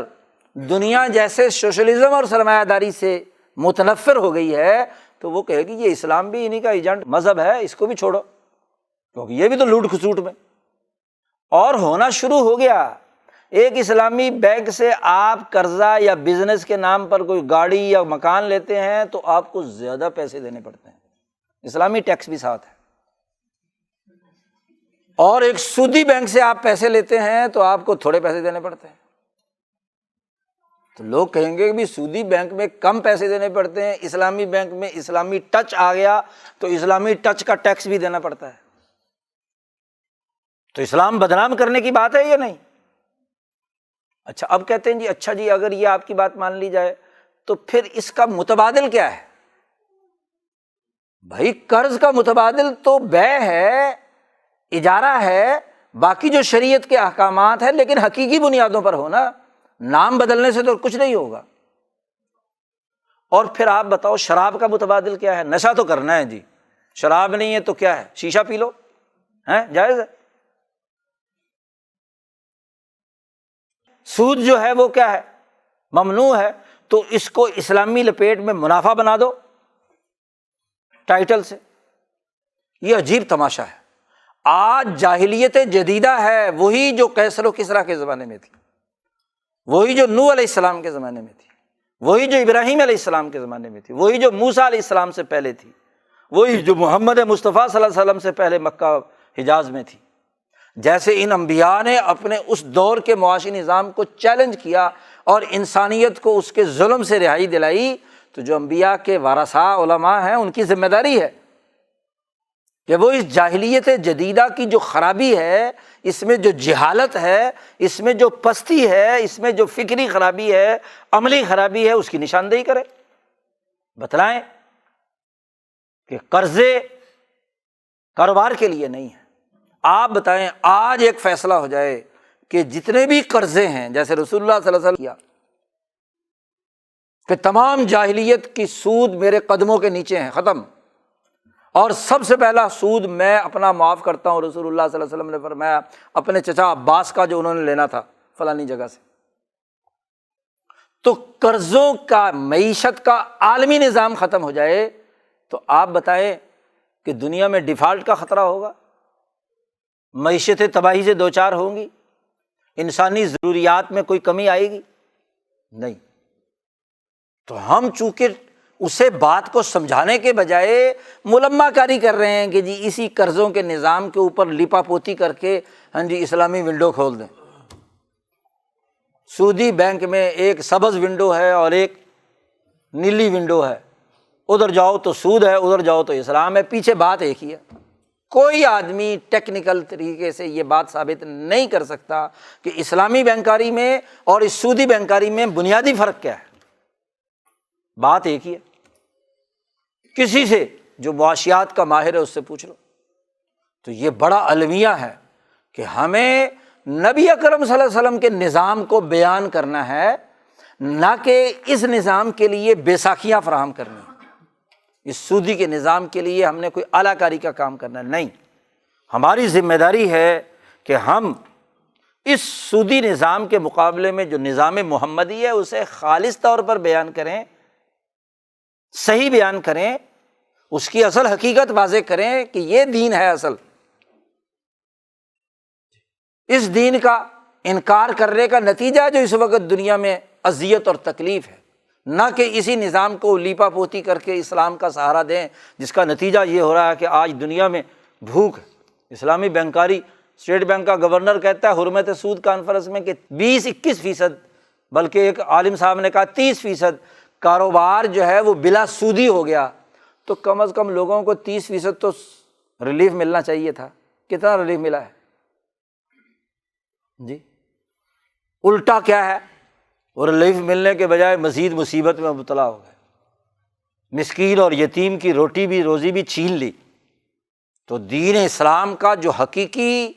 Speaker 1: دنیا جیسے سوشلزم اور سرمایہ داری سے متنفر ہو گئی ہے تو وہ کہے گی یہ اسلام بھی انہی کا ایجنٹ مذہب ہے، اس کو بھی چھوڑو، کیونکہ یہ بھی تو لوٹ کھسوٹ میں اور ہونا شروع ہو گیا۔ ایک اسلامی بینک سے آپ قرضہ یا بزنس کے نام پر کوئی گاڑی یا مکان لیتے ہیں تو آپ کو زیادہ پیسے دینے پڑتے ہیں، اسلامی ٹیکس بھی ساتھ ہے۔ اور ایک سودی بینک سے آپ پیسے لیتے ہیں تو آپ کو تھوڑے پیسے دینے پڑتے ہیں۔ تو لوگ کہیں گے کہ بھی سودی بینک میں کم پیسے دینے پڑتے ہیں، اسلامی بینک میں اسلامی ٹچ آ گیا تو اسلامی ٹچ کا ٹیکس بھی دینا پڑتا ہے۔ تو اسلام بدنام کرنے کی بات ہے یا نہیں؟ اچھا اب کہتے ہیں جی اچھا جی اگر یہ آپ کی بات مان لی جائے تو پھر اس کا متبادل کیا ہے؟ بھائی قرض کا متبادل تو بیع ہے، اجارہ ہے، باقی جو شریعت کے احکامات ہیں، لیکن حقیقی بنیادوں پر ہونا، نام بدلنے سے تو کچھ نہیں ہوگا۔ اور پھر آپ بتاؤ شراب کا متبادل کیا ہے؟ نشہ تو کرنا ہے جی، شراب نہیں ہے تو کیا ہے؟ شیشہ پی لو، ہیں جائز ہے۔ سود جو ہے وہ کیا ہے؟ ممنوع ہے، تو اس کو اسلامی لپیٹ میں منافع بنا دو ٹائٹل سے۔ یہ عجیب تماشا ہے۔ آج جاہلیت جدیدہ ہے، وہی جو قیصر و کسریٰ کے زمانے میں تھی، وہی جو نوح علیہ السلام کے زمانے میں تھی، وہی جو ابراہیم علیہ السلام کے زمانے میں تھی، وہی جو موسیٰ علیہ السلام سے پہلے تھی، وہی جو محمد مصطفیٰ صلی اللہ علیہ وسلم سے پہلے مکہ حجاز میں تھی۔ جیسے ان انبیاء نے اپنے اس دور کے معاشی نظام کو چیلنج کیا اور انسانیت کو اس کے ظلم سے رہائی دلائی، تو جو انبیاء کے وارثاء علماء ہیں ان کی ذمہ داری ہے کہ وہ اس جاہلیت جدیدہ کی جو خرابی ہے، اس میں جو جہالت ہے، اس میں جو پستی ہے، اس میں جو فکری خرابی ہے، عملی خرابی ہے، اس کی نشاندہی کرے، بتلائیں کہ قرضے کاروبار کے لیے نہیں ہیں۔ آپ بتائیں آج ایک فیصلہ ہو جائے کہ جتنے بھی قرضے ہیں، جیسے رسول اللہ صلی اللہ علیہ وسلم کیا کہ تمام جاہلیت کی سود میرے قدموں کے نیچے ہیں، ختم، اور سب سے پہلا سود میں اپنا معاف کرتا ہوں۔ رسول اللہ صلی اللہ علیہ وسلم نے فرمایا اپنے چچا عباس کا جو انہوں نے لینا تھا فلانی جگہ سے۔ تو قرضوں کا، معیشت کا عالمی نظام ختم ہو جائے تو آپ بتائیں کہ دنیا میں ڈیفالٹ کا خطرہ ہوگا، معیشتیں تباہی سے دوچار ہوں گی، انسانی ضروریات میں کوئی کمی آئے گی؟ نہیں۔ تو ہم چونکہ اسے بات کو سمجھانے کے بجائے ملمہ کاری کر رہے ہیں کہ جی اسی قرضوں کے نظام کے اوپر لیپا پوتی کر کے ہاں جی اسلامی ونڈو کھول دیں۔ سودی بینک میں ایک سبز ونڈو ہے اور ایک نیلی ونڈو ہے، ادھر جاؤ تو سود ہے، ادھر جاؤ تو اسلام ہے، پیچھے بات ایک ہی ہے۔ کوئی آدمی ٹیکنیکل طریقے سے یہ بات ثابت نہیں کر سکتا کہ اسلامی بینکاری میں اور اس سودی بینکاری میں بنیادی فرق کیا ہے، بات ایک ہی ہے۔ کسی سے جو معاشیات کا ماہر ہے اس سے پوچھ لو۔ تو یہ بڑا المیہ ہے کہ ہمیں نبی اکرم صلی اللہ علیہ وسلم کے نظام کو بیان کرنا ہے، نہ کہ اس نظام کے لیے بیساکھیاں فراہم کرنی، اس سودی کے نظام کے لیے ہم نے کوئی اعلیٰ کاری کا کام کرنا نہیں۔ ہماری ذمہ داری ہے کہ ہم اس سودی نظام کے مقابلے میں جو نظام محمدی ہے اسے خالص طور پر بیان کریں، صحیح بیان کریں، اس کی اصل حقیقت واضح کریں کہ یہ دین ہے اصل۔ اس دین کا انکار کرنے کا نتیجہ جو اس وقت دنیا میں اذیت اور تکلیف ہے، نہ کہ اسی نظام کو لیپا پوتی کر کے اسلام کا سہارا دیں، جس کا نتیجہ یہ ہو رہا ہے کہ آج دنیا میں بھوک ہے۔ اسلامی بینکاری، اسٹیٹ بینک کا گورنر کہتا ہے حرمت سود کانفرنس میں کہ 20-21%، بلکہ ایک عالم صاحب نے کہا 30% کاروبار جو ہے وہ بلا سودی ہو گیا۔ تو کم از کم لوگوں کو 30% تو ریلیف ملنا چاہیے تھا۔ کتنا ریلیف ملا ہے جی؟ الٹا کیا ہے، اور ریلیف ملنے کے بجائے مزید مصیبت میں مبتلا ہو گئے، مسکین اور یتیم کی روزی بھی چھین لی۔ تو دین اسلام کا جو حقیقی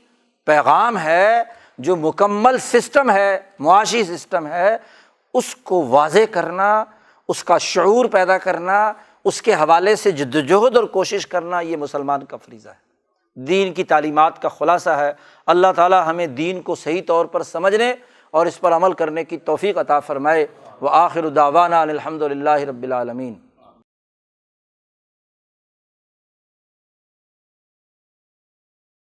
Speaker 1: پیغام ہے، جو مکمل سسٹم ہے، معاشی سسٹم ہے، اس کو واضح کرنا، اس کا شعور پیدا کرنا، اس کے حوالے سے جدوجہد اور کوشش کرنا، یہ مسلمان کا فریضہ ہے، دین کی تعلیمات کا خلاصہ ہے۔ اللہ تعالی ہمیں دین کو صحیح طور پر سمجھنے اور اس پر عمل کرنے کی توفیق عطا فرمائے۔ وآخر دعوانا الحمد للہ رب العالمین۔